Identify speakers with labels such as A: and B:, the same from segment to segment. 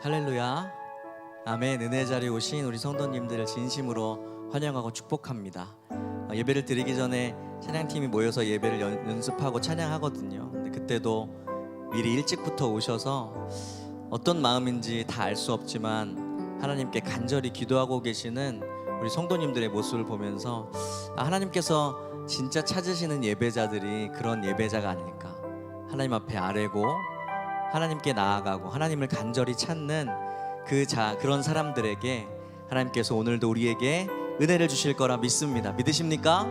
A: 할렐루야, 아멘. 은혜 자리에 오신 우리 성도님들을 진심으로 환영하고 축복합니다. 예배를 드리기 전에 찬양팀이 모여서 예배를 연습하고 찬양하거든요. 근데 그때도 미리 일찍부터 오셔서 어떤 마음인지 다 알 수 없지만 하나님께 간절히 기도하고 계시는 우리 성도님들의 모습을 보면서 하나님께서 진짜 찾으시는 예배자들이 그런 예배자가 아닐까, 하나님 앞에 아뢰고 하나님께 나아가고 하나님을 간절히 찾는 그런 사람들에게 하나님께서 오늘도 우리에게 은혜를 주실 거라 믿습니다. 믿으십니까?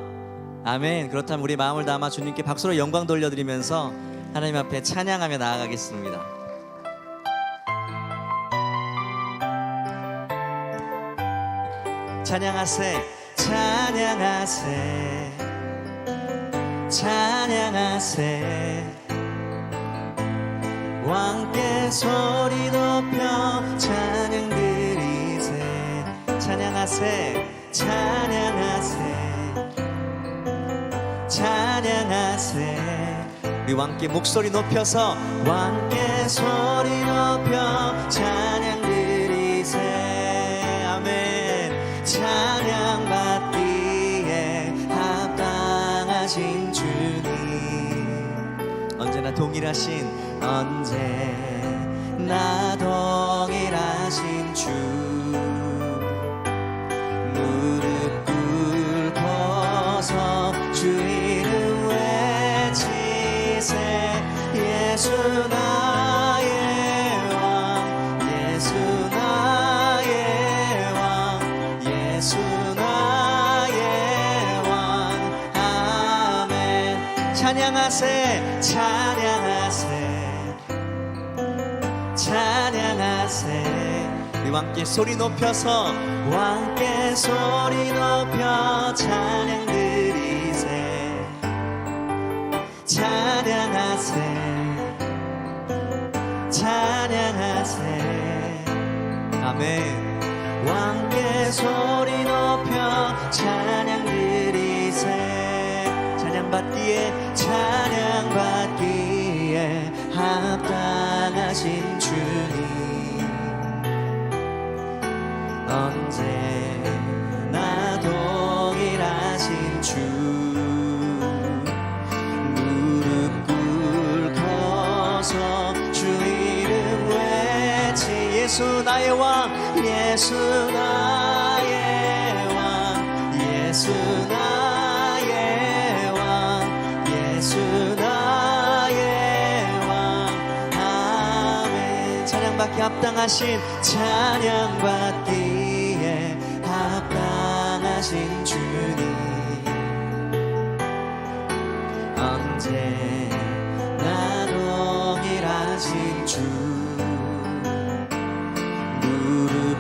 A: 아멘. 그렇다면 우리 마음을 담아 주님께 박수로 영광 돌려드리면서 하나님 앞에 찬양하며 나아가겠습니다. 찬양하세, 찬양하세, 찬양하세. 왕께 소리 높여 찬양 드리세. 찬양하세, 찬양하세, 찬양하세. 우리 왕께 목소리 높여서 왕께 소리 높여 찬양 드리세. 아멘. 찬양 받기에 합당하신 주님, 언제나 동일하신, 언제나 동일하신 주, 무릎 꿇고서 주 이름 외치세. 예수 나의 왕, 예수 나의 왕, 예수 나의 왕. 아멘. 찬양하세, 찬양하세, 찬양하세. 우리 왕께 소리 높여서 왕께 소리 높여 찬양 드리세. 찬양하세, 찬양하세. 아멘. 왕께 소리 높여 찬양 드리세. 찬양받기에, 찬양받기에 합당하신 주님, 언제나 동일하신 주, 무릎 꿇고서 주 이름 외치. 예수 나의 왕, 예수 나의 왕, 예수 나의 왕, 예수 나의 왕. 아멘. 찬양받기 합당하신, 찬양받기에 합당하신 주님, 언제나 동일하신 주, 무릎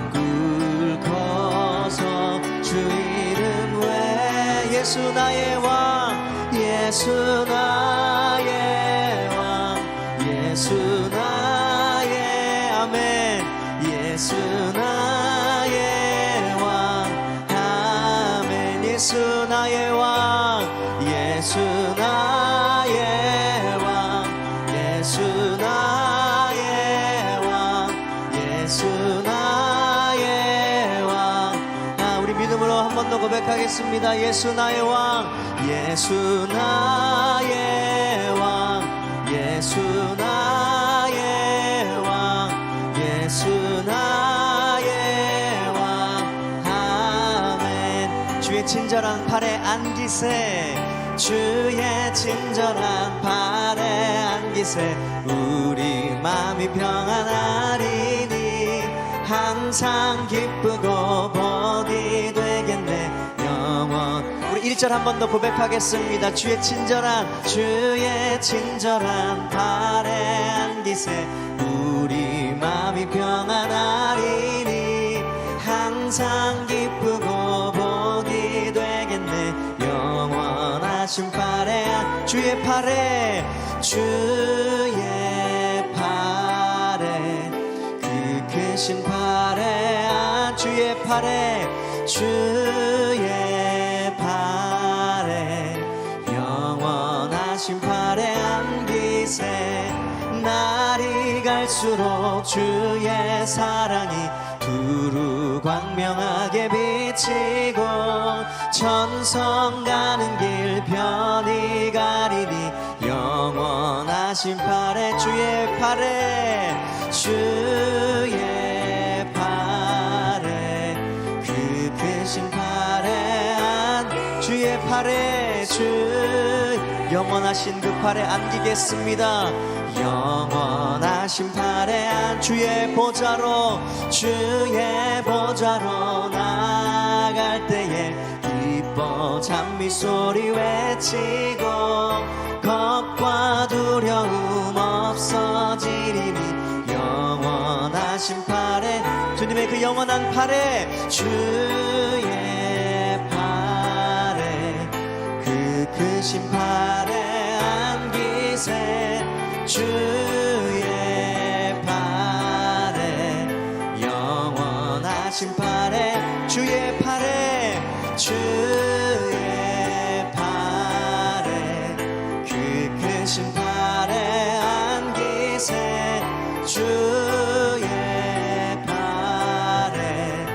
A: 꿇고서 주 이름 외. 예수 나의 왕, 예수 나의 왕, 예수 나의, 아멘. 예수 나의 왕, 아멘. 예수 나의 왕, 예수 나의 왕, 예수 나의 왕, 예수 나의 왕. 우리 믿음으로 한 번 더 고백하겠습니다. 예수 나의 왕, 예수 나의 왕, 예수 나의 왕, 예수 나의 왕. 아멘. 주의 친절한 팔에 안기세, 주의 친절한 팔에 안기세. 우리 마음이 평안하리니 항상 기쁘고 복이 되겠네 영원. 우리 1절 한 번 더 고백하겠습니다. 주의 친절한 팔에 안기세. 우리 마음이 평안하리니 항상 기쁘고 복이 되겠네 영원하신 팔에 주의 팔에, 주의 팔에, 그 크신 팔에 주의 팔에, 주의 팔에, 영원하신 팔에 안기세. 날이 갈수록 주의 사랑이 두루 광명하게 비치고 천성 가는 길 편히 가리니 영원하신 팔에 주의 팔에 주의 팔에 그 크신 팔에 안 주의 팔에 주 영원하신 그 팔에 안기겠습니다. 영원하신 팔에 안 주의 보좌로 나갈 때에 기뻐 찬미소리 외치고 겁과 두려움 없어지리니 영원하신 팔에 주님의 그 영원한 팔에 주의 팔에 그 크신 팔에 안기세 주의 팔에 영원하신 팔에 주의 팔에 주의 팔에 그 크신 팔에 안기세 주의 팔에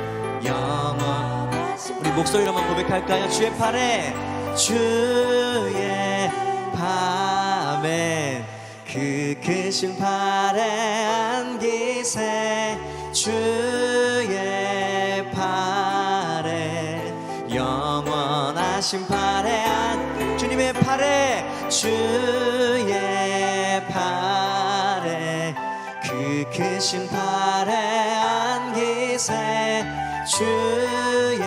A: 영원하신 우리 목소리로 한번 고백할까요? 주의 팔에 주의 팔에 그 크신 팔에 안기세 주의 팔에 영원하신 팔에 안 주님의 팔에 주의 팔에 그 크신 팔에 안기세 주의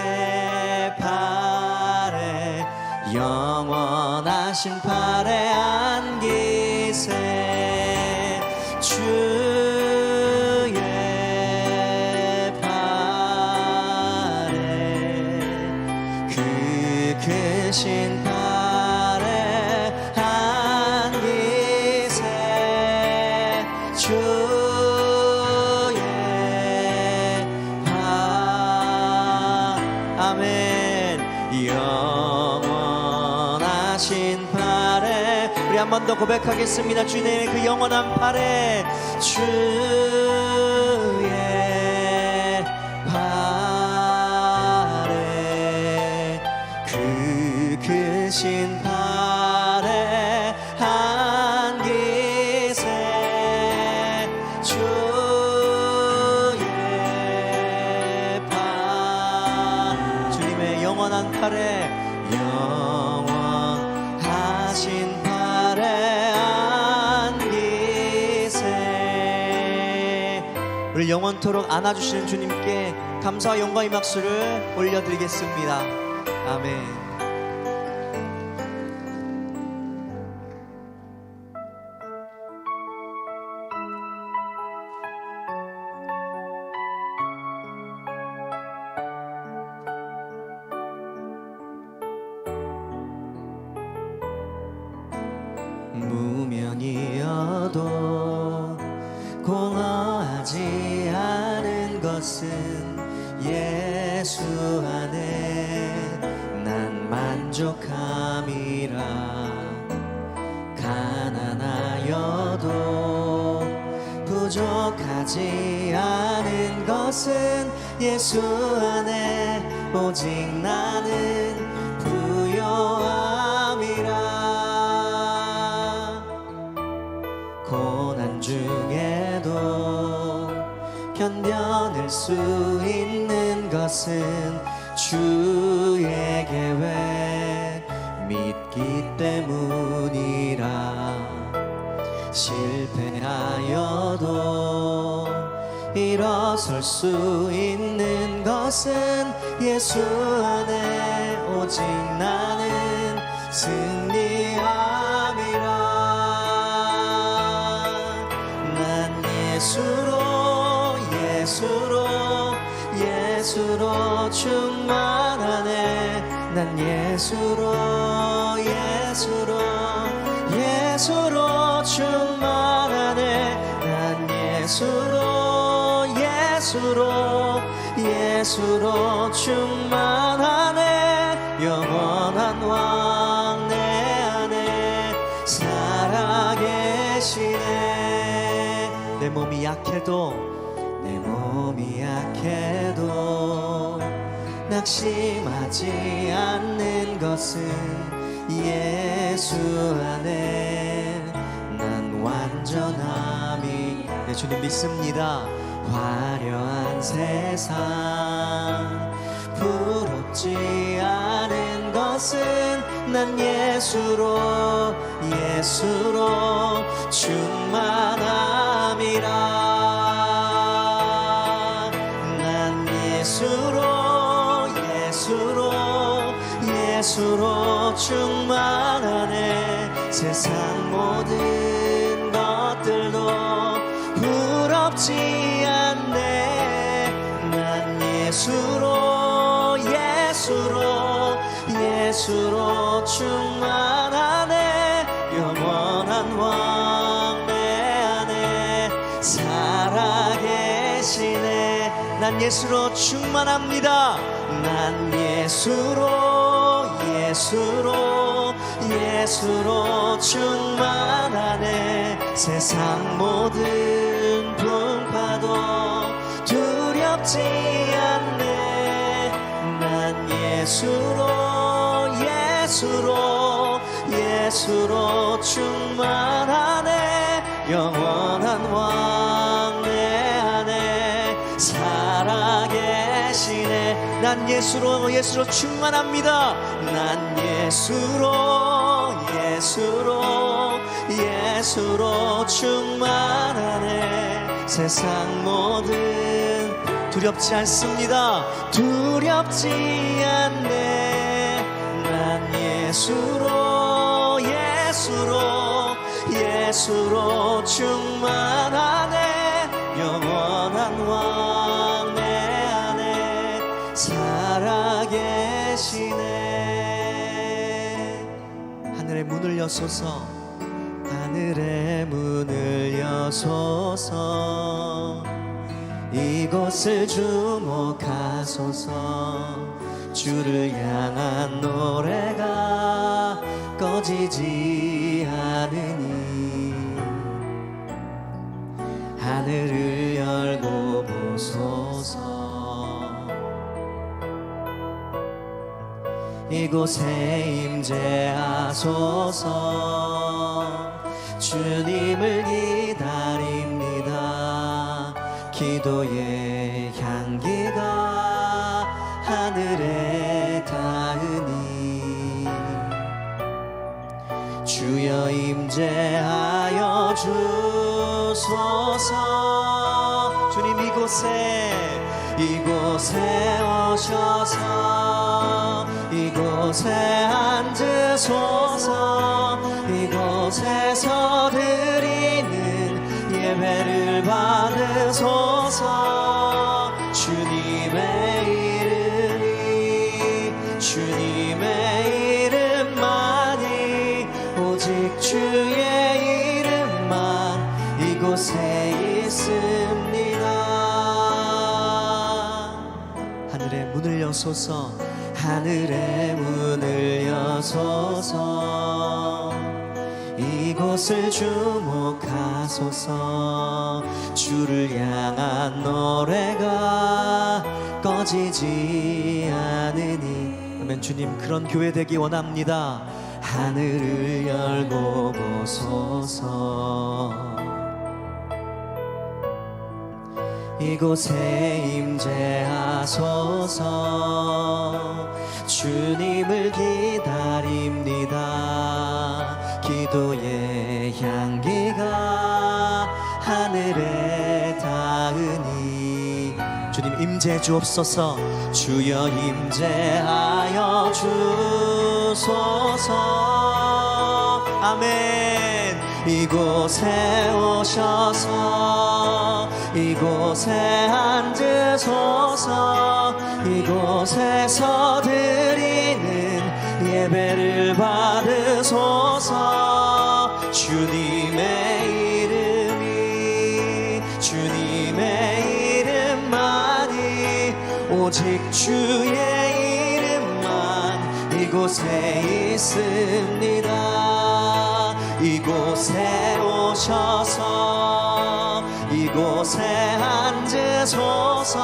A: 팔에 영원하신 팔에 안기세 주의 팔에 그 크신 팔에 안기세 주의 팔 아멘 영원하신 팔에 우리 한 번 더 고백하겠습니다. 주님의 그 영원한 팔에 주의 팔에 그 크신 팔에 안기세 주의 팔 주님의 영원한 팔에 영원하신 팔에 안기세 우리 영원토록 안아주시는 주님께 감사와 영광의 박수를 올려드리겠습니다. 아멘. 무명이어도 공허하지 않은 것은 예수 안에 난 만족함이라 가난하여도 부족하지 않은 것은 예수 안에 오직 나는 부요함이라 고난 중에도 견뎌낼 수 있는 것은 주의 계획 믿기 때문이라 실패하여도 일어설 수 있는 것은 예수 안에 오직 나는 승리함이라 예수로 충만하네 난 예수로 충만하네 난 예수로 충만하네 영원한 왕 내 안에 살아계시네 내 몸이 약해도 내 몸이 약해도 낙심하지 않는 것은 예수 안에 난 완전함이. 네, 주님 믿습니다. 화려한 세상 부럽지 않은 것은 난 예수로 충만함이라. 난 예수로 충만하네. 세상 모든 것들도 부럽지 않네. 난 예수로 충만하네. 영원한 왕 내 안에 살아계시네. 난 예수로 충만합니다. 난 예수로 충만하네. 세상 모든 풍파도 두렵지 않네. 난 예수로 충만하네. 영원한 왕 내 안에 살아계시네. 난 예수로 충만합니다. 난 예수로 충만하네. 세상 모든 두렵지 않습니다. 두렵지 않네. 난 예수로 충만하네. 영원한 왕 내 안에 살아계시네. 하늘의 문을 여소서, 하늘의 문을 여소서. 이곳을 주목하소서. 주를 향한 노래가 꺼지지 않으니 하늘을 열고 보소서. 이곳에 임재하소서. 주님을 기다립니다. 기도의 향기가 하늘에 닿으니 주여 임재하여 주소서. 주님 이곳에 오셔서 이곳에 앉으소서. 이곳에서 드리는 예배를 받으소서. 주님의 이름만이 오직 주의 이름만 이곳에 있습니다. 하늘의 문을 여소서. 하늘의 문을 여소서. 이곳을 주목하소서. 주를 향한 노래가 꺼지지 않으니. 아멘. 주님, 그런 교회 되기 원합니다. 하늘을 열고 보소서. 이곳에 임재하소서. 주님을 기다립니다. 기도의 향기가 하늘에 닿으니 주님 임재해 주옵소서. 주여 임재하여 주소서. 아멘. 이곳에 오셔서 이곳에 앉으소서. 이곳에서 드리는 예배를 받으소서. 주님의 이름만이 오직 주의 이름만 이곳에 있습니다. 이곳에 오셔서 이곳에 앉으소서.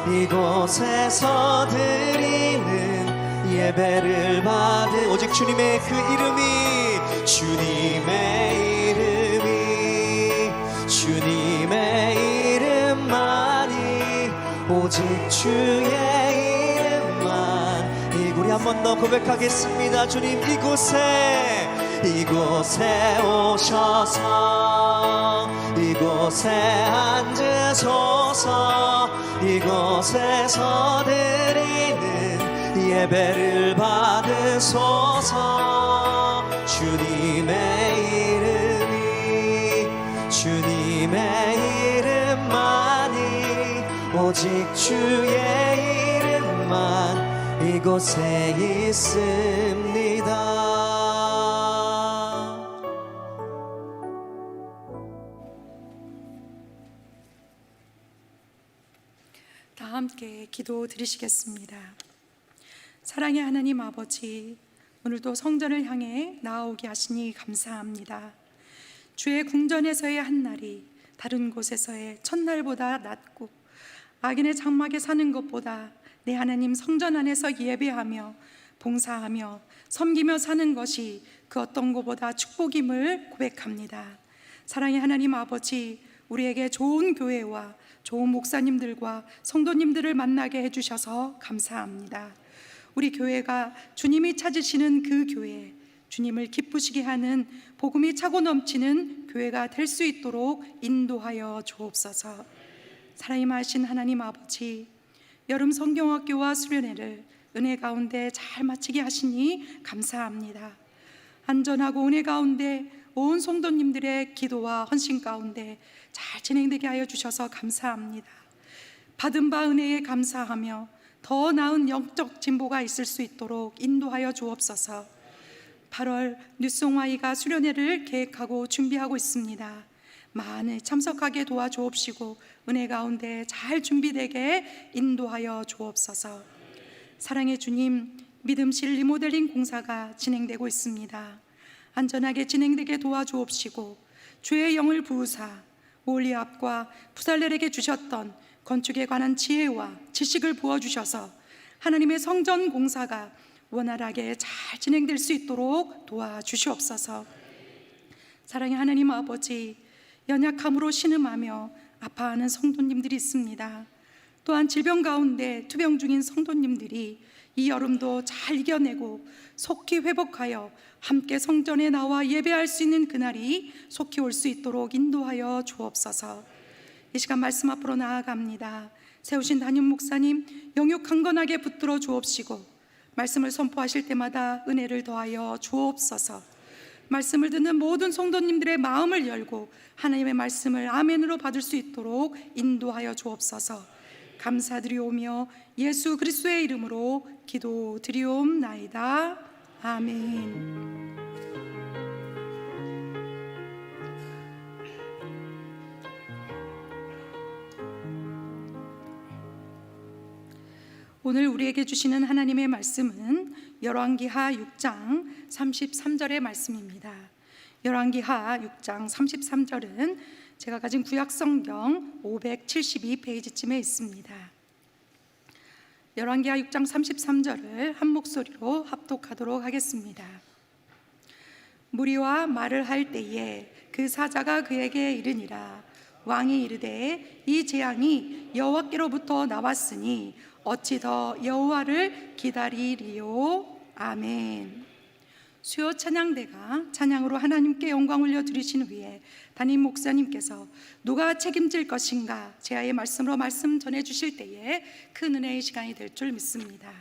A: 이곳에서 드리는 예배를 받은 오직 주님의 그 이름이, 주님의 이름이, 주님의 이름만이, 오직 주의 이름만. 우리 한 번 더 고백하겠습니다. 주님, 이곳에 오셔서 이곳에 앉으소서. 이곳에서 드리는 예배를 받으소서. 주님의 이름이, 주님의 이름만이, 오직 주의 이름만 이곳에 있습니다.
B: 다 함께 기도 드리시겠습니다. 사랑의 하나님 아버지, 오늘도 성전을 향해 나아오게 하시니 감사합니다. 주의 궁전에서의 한날이 다른 곳에서의 첫날보다 낫고, 악인의 장막에 사는 것보다 내 하나님 성전 안에서 예배하며 봉사하며 섬기며 사는 것이 그 어떤 것보다 축복임을 고백합니다. 사랑의 하나님 아버지, 우리에게 좋은 교회와 좋은 목사님들과 성도님들을 만나게 해주셔서 감사합니다. 우리 교회가 주님이 찾으시는 그 교회, 주님을 기쁘시게 하는 복음이 차고 넘치는 교회가 될 수 있도록 인도하여 주옵소서. 사랑임하신 하나님 아버지, 여름 성경학교와 수련회를 은혜 가운데 잘 마치게 하시니 감사합니다. 안전하고 은혜 가운데 온 성도님들의 기도와 헌신 가운데 잘 진행되게 하여 주셔서 감사합니다. 받은 바 은혜에 감사하며 더 나은 영적 진보가 있을 수 있도록 인도하여 주옵소서. 8월 뉴송와이가 수련회를 계획하고 준비하고 있습니다. 많이 참석하게 도와주옵시고 은혜 가운데 잘 준비되게 인도하여 주옵소서. 사랑의 주님, 믿음실 리모델링 공사가 진행되고 있습니다. 안전하게 진행되게 도와주옵시고 주의 영을 부으사 올리압과 부살렐에게 주셨던 건축에 관한 지혜와 지식을 부어주셔서 하나님의 성전 공사가 원활하게 잘 진행될 수 있도록 도와주시옵소서. 사랑의 하나님 아버지, 연약함으로 신음하며 아파하는 성도님들이 있습니다. 또한 질병 가운데 투병 중인 성도님들이 이 여름도 잘 이겨내고 속히 회복하여 함께 성전에 나와 예배할 수 있는 그날이 속히 올 수 있도록 인도하여 주옵소서. 이 시간 말씀 앞으로 나아갑니다. 세우신 담임 목사님 영육 강건하게 붙들어 주옵시고 말씀을 선포하실 때마다 은혜를 더하여 주옵소서. 말씀을 듣는 모든 성도님들의 마음을 열고 하나님의 말씀을 아멘으로 받을 수 있도록 인도하여 주옵소서. 감사드리오며 예수 그리스도의 이름으로 기도드리옵나이다. 아멘. 오늘 우리에게 주시는 하나님의 말씀은 열왕기하 6장 33절의 말씀입니다. 열왕기하 6장 33절은 제가 가진 구약성경 572페이지쯤에 있습니다. 열왕기하 6장 33절을 한 목소리로 합독하도록 하겠습니다. 무리와 말을 할 때에 그 사자가 그에게 이르니라. 왕이 이르되 이 재앙이 여호와께로부터 나왔으니 어찌 더 여호와를 기다리리요. 아멘. 수요 찬양대가 찬양으로 하나님께 영광 올려드리신 후에 담임 목사님께서 누가 책임질 것인가 제아의 말씀으로 말씀 전해주실 때에 큰 은혜의 시간이 될 줄 믿습니다.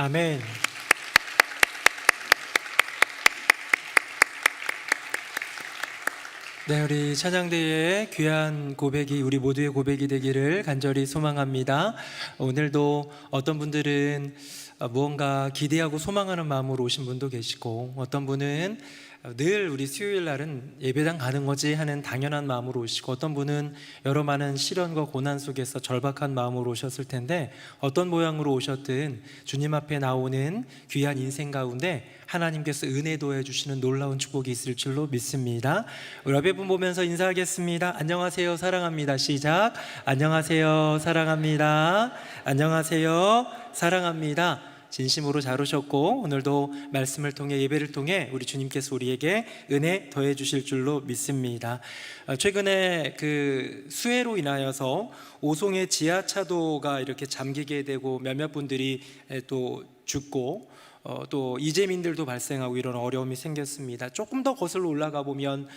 C: 아멘. 네, 우리 찬양대의 귀한 고백이 우리 모두의 고백이 되기를 간절히 소망합니다. 오늘도 어떤 분들은 무언가 기대하고 소망하는 마음으로 오신 분도 계시고, 어떤 분은 늘 우리 수요일 날은 예배당 가는 거지 하는 당연한 마음으로 오시고, 어떤 분은 여러 많은 시련과 고난 속에서 절박한 마음으로 오셨을 텐데, 어떤 모양으로 오셨든 주님 앞에 나오는 귀한 인생 가운데 하나님께서 은혜 도해 주시는 놀라운 축복이 있을 줄로 믿습니다. 우리 앞에 분 보면서 인사하겠습니다. 안녕하세요, 사랑합니다. 시작. 안녕하세요, 사랑합니다. 안녕하세요, 사랑합니다. 진심으로 잘 오셨고, 오늘도 말씀을 통해, 예배를 통해 우리 주님께서 우리에게 은혜 더해 주실 줄로 믿습니다. 최근에 그 수해로 인하여서 오송의 지하차도가 이렇게 잠기게 되고 몇몇 분들이 또 죽고 또 이재민들도 발생하고 이런 어려움이 생겼습니다. 조금 더 거슬러 올라가 보면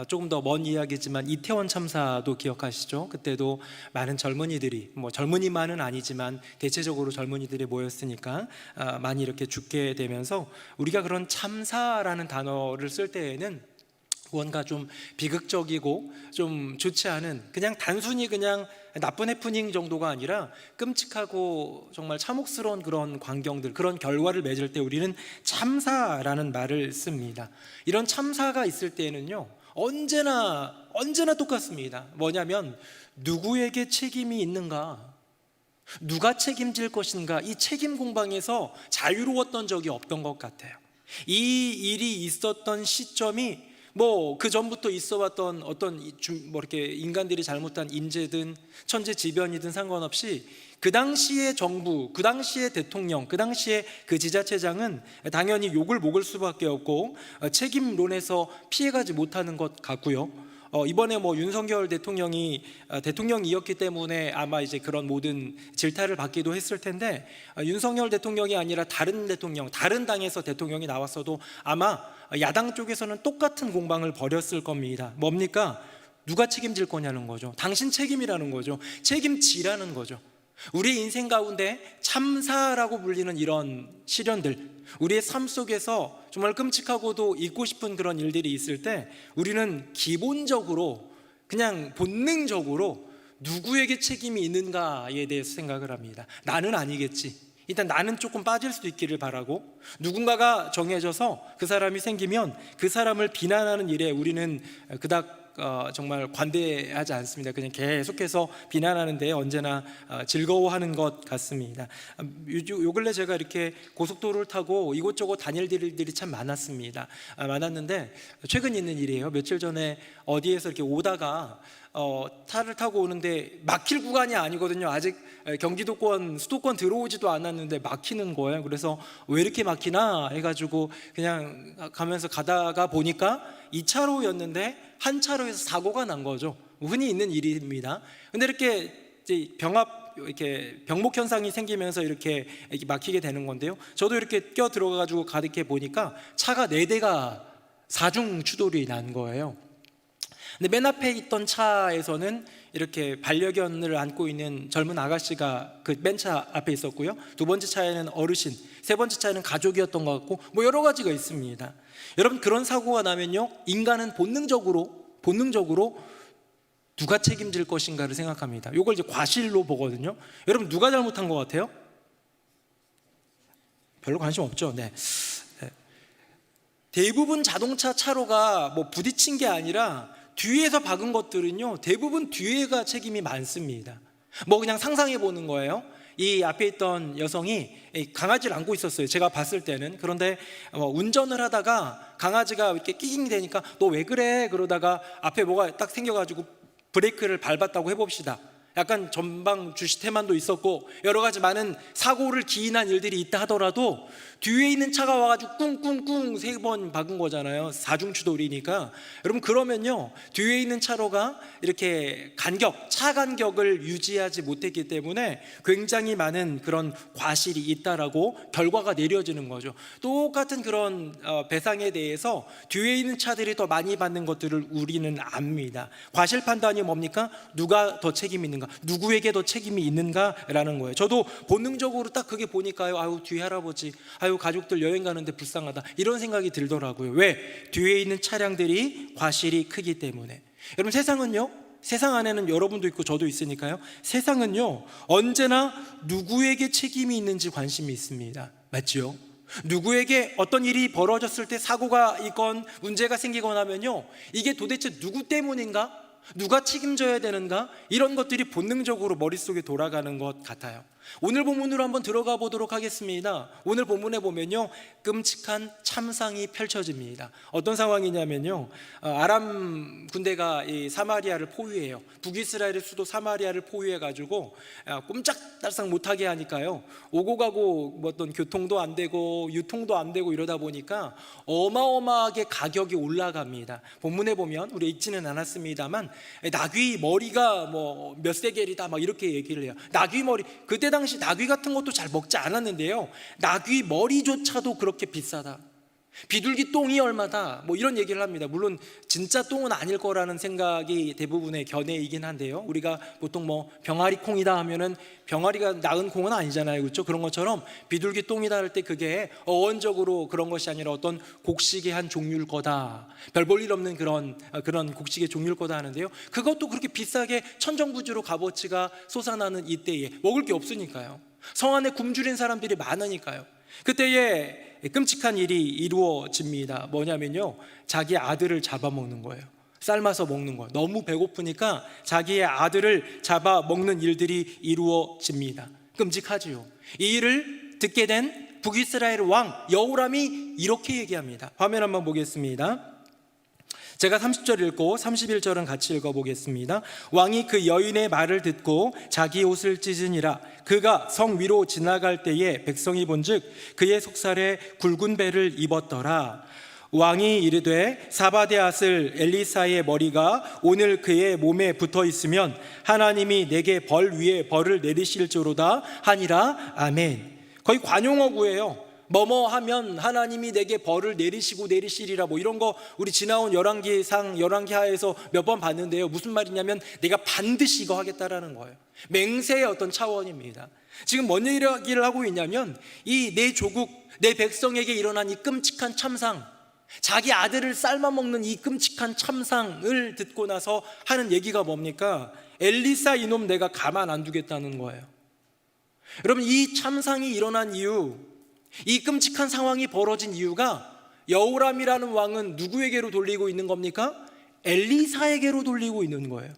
C: 조금 더 먼 이야기지만 이태원 참사도 기억하시죠? 그때도 많은 젊은이들이, 뭐 젊은이만은 아니지만 대체적으로 젊은이들이 모였으니까 많이 이렇게 죽게 되면서, 우리가 그런 참사라는 단어를 쓸 때에는 뭔가 좀 비극적이고 좀 좋지 않은, 그냥 단순히 그냥 나쁜 해프닝 정도가 아니라 끔찍하고 정말 참혹스러운 그런 광경들, 그런 결과를 맺을 때 우리는 참사라는 말을 씁니다. 이런 참사가 있을 때에는요, 언제나 똑같습니다. 뭐냐면, 누구에게 책임이 있는가, 누가 책임질 것인가, 이 책임 공방에서 자유로웠던 적이 없던 것 같아요. 이 일이 있었던 시점이 뭐 그 전부터 있어왔던 어떤 뭐 이렇게 인간들이 잘못한 인재든 천재지변이든 상관없이, 그 당시의 정부, 그 당시의 대통령, 그 당시의 그 지자체장은 당연히 욕을 먹을 수밖에 없고 책임론에서 피해가지 못하는 것 같고요. 이번에 뭐 윤석열 대통령이 대통령이었기 때문에 아마 이제 그런 모든 질타를 받기도 했을 텐데, 윤석열 대통령이 아니라 다른 대통령, 다른 당에서 대통령이 나왔어도 아마 야당 쪽에서는 똑같은 공방을 벌였을 겁니다. 뭡니까? 누가 책임질 거냐는 거죠. 당신 책임이라는 거죠. 책임지라는 거죠. 우리의 인생 가운데 참사라고 불리는 이런 시련들, 우리의 삶 속에서 정말 끔찍하고도 잊고 싶은 그런 일들이 있을 때, 우리는 기본적으로 그냥 본능적으로 누구에게 책임이 있는가에 대해서 생각을 합니다. 나는 아니겠지, 일단 나는 조금 빠질 수도 있기를 바라고, 누군가가 정해져서 그 사람이 생기면 그 사람을 비난하는 일에 우리는 그닥 정말 관대하지 않습니다. 그냥 계속해서 비난하는데 언제나 즐거워하는 것 같습니다. 요 근래 제가 이렇게 고속도로를 타고 이곳저곳 다닐 일들이 참 많았는데, 최근 있는 일이에요. 며칠 전에 어디에서 이렇게 오다가 차를 타고 오는데 막힐 구간이 아니거든요. 아직 경기도권, 수도권 들어오지도 않았는데 막히는 거예요. 그래서 왜 이렇게 막히나 해가지고 그냥 가면서 가다가 보니까 2차로였는데 한 차로에서 사고가 난 거죠. 흔히 있는 일입니다. 근데 이렇게 이렇게 병목 현상이 생기면서 이렇게 막히게 되는 건데요. 저도 이렇게 껴 들어가가지고 가득해 보니까 차가 4대가 사중 추돌이 난 거예요. 근데 맨 앞에 있던 차에서는 이렇게 반려견을 안고 있는 젊은 아가씨가 그 맨 차 앞에 있었고요. 두 번째 차에는 어르신, 세 번째 차에는 가족이었던 것 같고, 뭐 여러 가지가 있습니다. 여러분, 그런 사고가 나면요, 인간은 본능적으로 누가 책임질 것인가를 생각합니다. 이걸 이제 과실로 보거든요. 여러분, 누가 잘못한 것 같아요? 별로 관심 없죠. 네. 대부분 자동차 차로가 뭐 부딪힌 게 아니라 뒤에서 박은 것들은요, 대부분 뒤에가 책임이 많습니다. 뭐 그냥 상상해 보는 거예요. 이 앞에 있던 여성이 강아지를 안고 있었어요, 제가 봤을 때는. 그런데 운전을 하다가 강아지가 이렇게 끼깅 되니까 너 왜 그래? 그러다가 앞에 뭐가 딱 생겨가지고 브레이크를 밟았다고 해봅시다. 약간 전방 주시 태만도 있었고 여러 가지 많은 사고를 기인한 일들이 있다 하더라도 뒤에 있는 차가 와가지고 꿍꿍꿍 3번 박은 거잖아요. 사중추돌이니까. 여러분, 그러면요, 뒤에 있는 차로가 이렇게 차 간격을 유지하지 못했기 때문에 굉장히 많은 그런 과실이 있다라고 결과가 내려지는 거죠. 똑같은 그런 배상에 대해서 뒤에 있는 차들이 더 많이 받는 것들을 우리는 압니다. 과실 판단이 뭡니까? 누가 더 책임 있는 있는가, 누구에게 더 책임이 있는가라는 거예요. 저도 본능적으로 딱 그게 보니까요, 아유 뒤에 할아버지, 아유 가족들 여행 가는데 불쌍하다, 이런 생각이 들더라고요. 왜? 뒤에 있는 차량들이 과실이 크기 때문에. 여러분, 세상은요, 세상 안에는 여러분도 있고 저도 있으니까요, 세상은요 언제나 누구에게 책임이 있는지 관심이 있습니다. 맞죠? 누구에게 어떤 일이 벌어졌을 때 사고가 있건 문제가 생기거나 하면요, 이게 도대체 누구 때문인가? 누가 책임져야 되는가? 이런 것들이 본능적으로 머릿속에 돌아가는 것 같아요. 오늘 본문으로 한번 들어가 보도록 하겠습니다. 오늘 본문에 보면요, 끔찍한 참상이 펼쳐집니다. 어떤 상황이냐면요, 아람 군대가 이 사마리아를 포위해요. 북이스라엘의 수도 사마리아를 포위해가지고 꼼짝달싹 못하게 하니까요, 오고 가고 뭐 어떤 교통도 안 되고 유통도 안 되고 이러다 보니까 어마어마하게 가격이 올라갑니다. 본문에 보면, 우리 읽지는 않았습니다만, 나귀 머리가 뭐 몇 세겔이다 막 이렇게 얘기를 해요. 나귀 머리, 그때 당시 나귀 같은 것도 잘 먹지 않았는데요, 나귀 머리조차도 그렇게 비싸다, 비둘기 똥이 얼마다, 뭐 이런 얘기를 합니다. 물론 진짜 똥은 아닐 거라는 생각이 대부분의 견해이긴 한데요, 우리가 보통 뭐 병아리 콩이다 하면은 병아리가 낳은 콩은 아니잖아요, 그렇죠? 그런 것처럼 비둘기 똥이다 할 때 그게 어원적으로 그런 것이 아니라 어떤 곡식의 한 종류일 거다, 별 볼 일 없는 그런 곡식의 종류일 거다 하는데요, 그것도 그렇게 비싸게 천정부지로 값어치가 솟아나는 이때에 먹을 게 없으니까요, 성 안에 굶주린 사람들이 많으니까요, 그때에 끔찍한 일이 이루어집니다. 뭐냐면요, 자기 아들을 잡아먹는 거예요. 삶아서 먹는 거예요. 너무 배고프니까 자기의 아들을 잡아먹는 일들이 이루어집니다. 끔찍하지요. 이 일을 듣게 된 북이스라엘 왕 여호람이 이렇게 얘기합니다. 화면 한번 보겠습니다. 제가 30절 읽고 31절은 같이 읽어보겠습니다. 왕이 그 여인의 말을 듣고 자기 옷을 찢으니라. 그가 성 위로 지나갈 때에 백성이 본즉 그의 속살에 굵은 배를 입었더라. 왕이 이르되 사바데 아슬 엘리사의 머리가 오늘 그의 몸에 붙어 있으면 하나님이 내게 벌 위에 벌을 내리실지로다 하니라. 아멘. 거의 관용어구예요. 뭐뭐 하면 하나님이 내게 벌을 내리시리라, 뭐 이런 거 우리 지나온 열왕기하에서 몇 번 봤는데요, 무슨 말이냐면 내가 반드시 이거 하겠다라는 거예요. 맹세의 어떤 차원입니다. 지금 뭔 얘기를 하고 있냐면, 이 내 조국, 내 백성에게 일어난 이 끔찍한 참상, 자기 아들을 삶아먹는 이 끔찍한 참상을 듣고 나서 하는 얘기가 뭡니까? 엘리사 이놈 내가 가만 안 두겠다는 거예요. 여러분, 이 참상이 일어난 이유, 이 끔찍한 상황이 벌어진 이유가, 여호람이라는 왕은 누구에게로 돌리고 있는 겁니까? 엘리사에게로 돌리고 있는 거예요.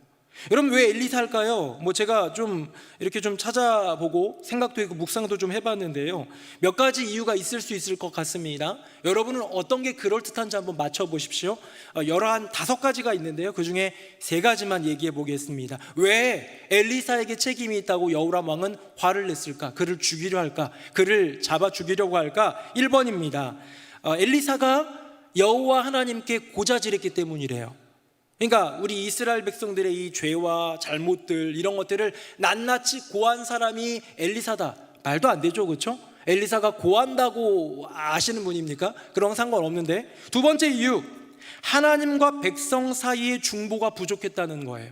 C: 여러분, 왜 엘리사일까요? 뭐 제가 좀 이렇게 좀 찾아보고 생각도 했고 묵상도 좀 해봤는데요, 몇 가지 이유가 있을 수 있을 것 같습니다. 여러분은 어떤 게 그럴듯한지 한번 맞춰보십시오. 한 5가지가 있는데요, 그 중에 3가지만 얘기해 보겠습니다. 왜 엘리사에게 책임이 있다고 여호람 왕은 화를 냈을까? 그를 죽이려 할까? 그를 잡아 죽이려고 할까? 1번입니다. 엘리사가 여호와 하나님께 고자질했기 때문이래요. 그러니까 우리 이스라엘 백성들의 이 죄와 잘못들, 이런 것들을 낱낱이 고한 사람이 엘리사다. 말도 안 되죠, 그렇죠? 엘리사가 고한다고 아시는 분입니까? 그런 건 상관없는데. 2번째 이유, 하나님과 백성 사이의 중보가 부족했다는 거예요.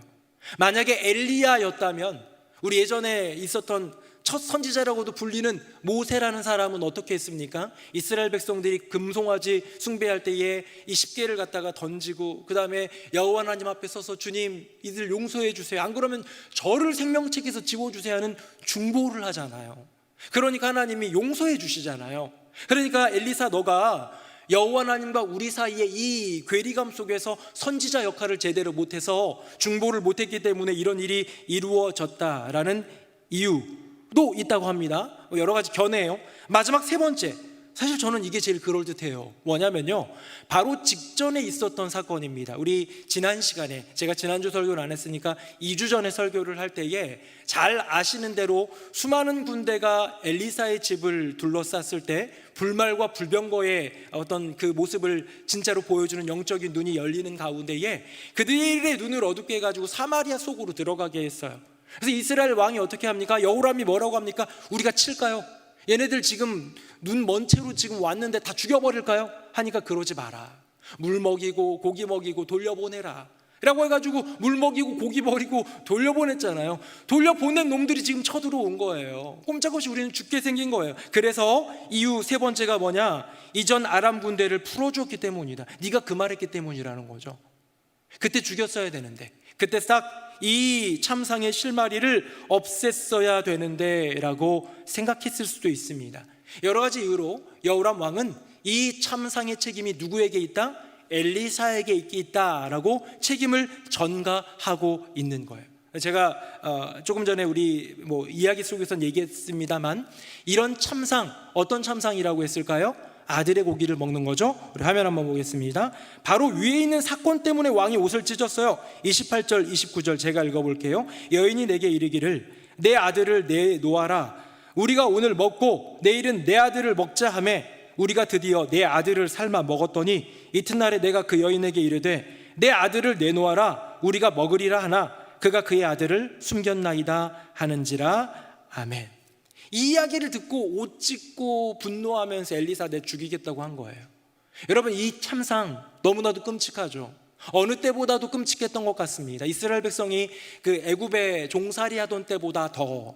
C: 만약에 엘리야였다면, 우리 예전에 있었던 첫 선지자라고도 불리는 모세라는 사람은 어떻게 했습니까? 이스라엘 백성들이 금송아지 숭배할 때에 이 십계를 갖다가 던지고, 그 다음에 여호와 하나님 앞에 서서 주님 이들 용서해 주세요, 안 그러면 저를 생명책에서 지워주세요 하는 중보를 하잖아요. 그러니까 하나님이 용서해 주시잖아요. 그러니까 엘리사, 너가 여호와 하나님과 우리 사이에 이 괴리감 속에서 선지자 역할을 제대로 못해서 중보를 못했기 때문에 이런 일이 이루어졌다라는 이유도 있다고 합니다. 여러 가지 견해예요. 마지막 3번째, 사실 저는 이게 제일 그럴듯해요. 뭐냐면요, 바로 직전에 있었던 사건입니다. 우리 지난 시간에, 제가 지난주 설교를 안 했으니까 2주 전에 설교를 할 때에 잘 아시는 대로 수많은 군대가 엘리사의 집을 둘러쌌을 때 불말과 불병거의 어떤 그 모습을 진짜로 보여주는 영적인 눈이 열리는 가운데에 그들의 눈을 어둡게 해가지고 사마리아 속으로 들어가게 했어요. 그래서 이스라엘 왕이 어떻게 합니까? 여호람이 뭐라고 합니까? 우리가 칠까요? 얘네들 지금 눈 먼 채로 지금 왔는데 다 죽여버릴까요? 하니까 그러지 마라. 물 먹이고 고기 먹이고 돌려보내라. 라고 해가지고 물 먹이고 고기 버리고 돌려보냈잖아요. 돌려보낸 놈들이 지금 쳐들어온 거예요. 꼼짝없이 우리는 죽게 생긴 거예요. 그래서 이유 세 번째가 뭐냐? 이전 아람 군대를 풀어줬기 때문이다. 네가 그 말했기 때문이라는 거죠. 그때 죽였어야 되는데, 그때 싹 이 참상의 실마리를 없앴어야 되는데 라고 생각했을 수도 있습니다. 여러 가지 이유로 여호람 왕은 이 참상의 책임이 누구에게 있다? 엘리사에게 있다라고 책임을 전가하고 있는 거예요. 제가 조금 전에 우리 이야기 속에서 얘기했습니다만, 이런 참상, 어떤 참상이라고 했을까요? 아들의 고기를 먹는 거죠. 우리 화면 한번 보겠습니다. 바로 위에 있는 사건 때문에 왕이 옷을 찢었어요. 28절 29절 제가 읽어볼게요. 여인이 내게 이르기를 내 아들을 내놓아라. 우리가 오늘 먹고 내일은 내 아들을 먹자 하매 우리가 드디어 내 아들을 삶아 먹었더니 이튿날에 내가 그 여인에게 이르되 내 아들을 내놓아라. 우리가 먹으리라 하나 그가 그의 아들을 숨겼나이다 하는지라. 아멘. 이 이야기를 듣고 옷 찢고 분노하면서 엘리사 내 죽이겠다고 한 거예요. 여러분, 이 참상 너무나도 끔찍하죠. 어느 때보다도 끔찍했던 것 같습니다. 이스라엘 백성이 그 애굽에 종살이 하던 때보다 더,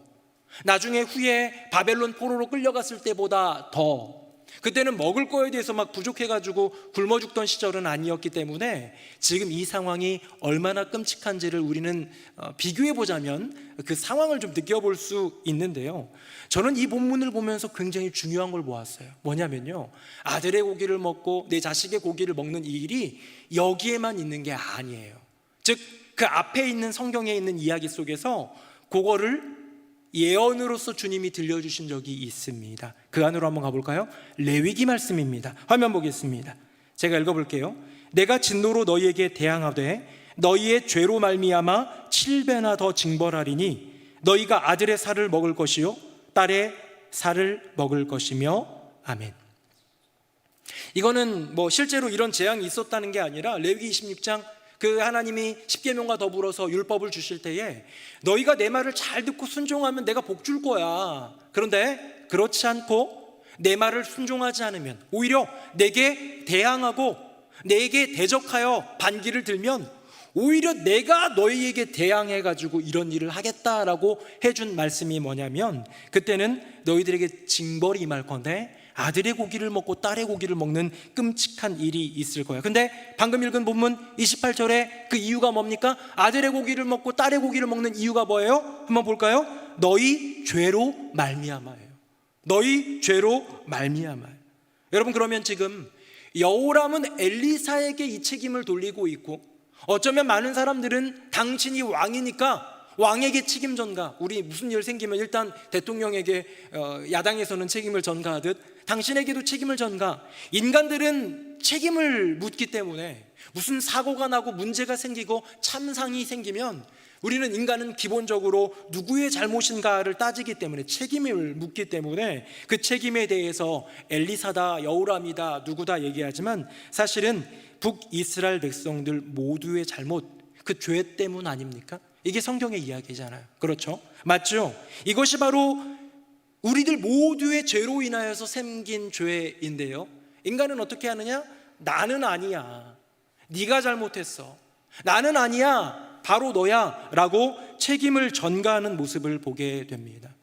C: 나중에 후에 바벨론 포로로 끌려갔을 때보다 더, 그때는 먹을 거에 대해서 막 부족해가지고 굶어 죽던 시절은 아니었기 때문에 지금 이 상황이 얼마나 끔찍한지를 우리는 비교해보자면 그 상황을 좀 느껴볼 수 있는데요. 저는 이 본문을 보면서 굉장히 중요한 걸 보았어요. 뭐냐면요, 아들의 고기를 먹고 내 자식의 고기를 먹는 이 일이 여기에만 있는 게 아니에요. 즉 그 앞에 있는 성경에 있는 이야기 속에서 그거를 예언으로서 주님이 들려주신 적이 있습니다. 그 안으로 한번 가볼까요? 레위기 말씀입니다. 화면 보겠습니다. 제가 읽어볼게요. 내가 진노로 너희에게 대항하되 너희의 죄로 말미암아 7배나 더 징벌하리니 너희가 아들의 살을 먹을 것이요 딸의 살을 먹을 것이며. 아멘. 이거는 실제로 이런 재앙이 있었다는 게 아니라 레위기 26장 그 하나님이 십계명과 더불어서 율법을 주실 때에 너희가 내 말을 잘 듣고 순종하면 내가 복 줄 거야. 그런데 그렇지 않고 내 말을 순종하지 않으면, 오히려 내게 대항하고 내게 대적하여 반기를 들면 오히려 내가 너희에게 대항해가지고 이런 일을 하겠다라고 해준 말씀이 뭐냐면, 그때는 너희들에게 징벌이 임할 건데 아들의 고기를 먹고 딸의 고기를 먹는 끔찍한 일이 있을 거야. 근데 방금 읽은 본문 28절에 그 이유가 뭡니까? 아들의 고기를 먹고 딸의 고기를 먹는 이유가 뭐예요? 한번 볼까요? 너희 죄로 말미암아예요. 너희 죄로 말미암아요. 여러분, 그러면 지금 여호람은 엘리사에게 이 책임을 돌리고 있고, 어쩌면 많은 사람들은 당신이 왕이니까 왕에게 책임 전가, 우리 무슨 일 생기면 일단 대통령에게 야당에서는 책임을 전가하듯 당신에게도 책임을 전가. 인간들은 책임을 묻기 때문에 무슨 사고가 나고 문제가 생기고 참상이 생기면 우리는, 인간은 기본적으로 누구의 잘못인가를 따지기 때문에 책임을 묻기 때문에 그 책임에 대해서 엘리사다, 여호람이다, 누구다 얘기하지만 사실은 북이스라엘 백성들 모두의 잘못, 그 죄 때문 아닙니까? 이게 성경의 이야기잖아요. 그렇죠? 맞죠? 이것이 바로 우리들 모두의 죄로 인하여서 생긴 죄인데요, 인간은 어떻게 하느냐? 나는 아니야, 네가 잘못했어, 나는 아니야, 바로 너야 라고 책임을 전가하는 모습을 보게 됩니다.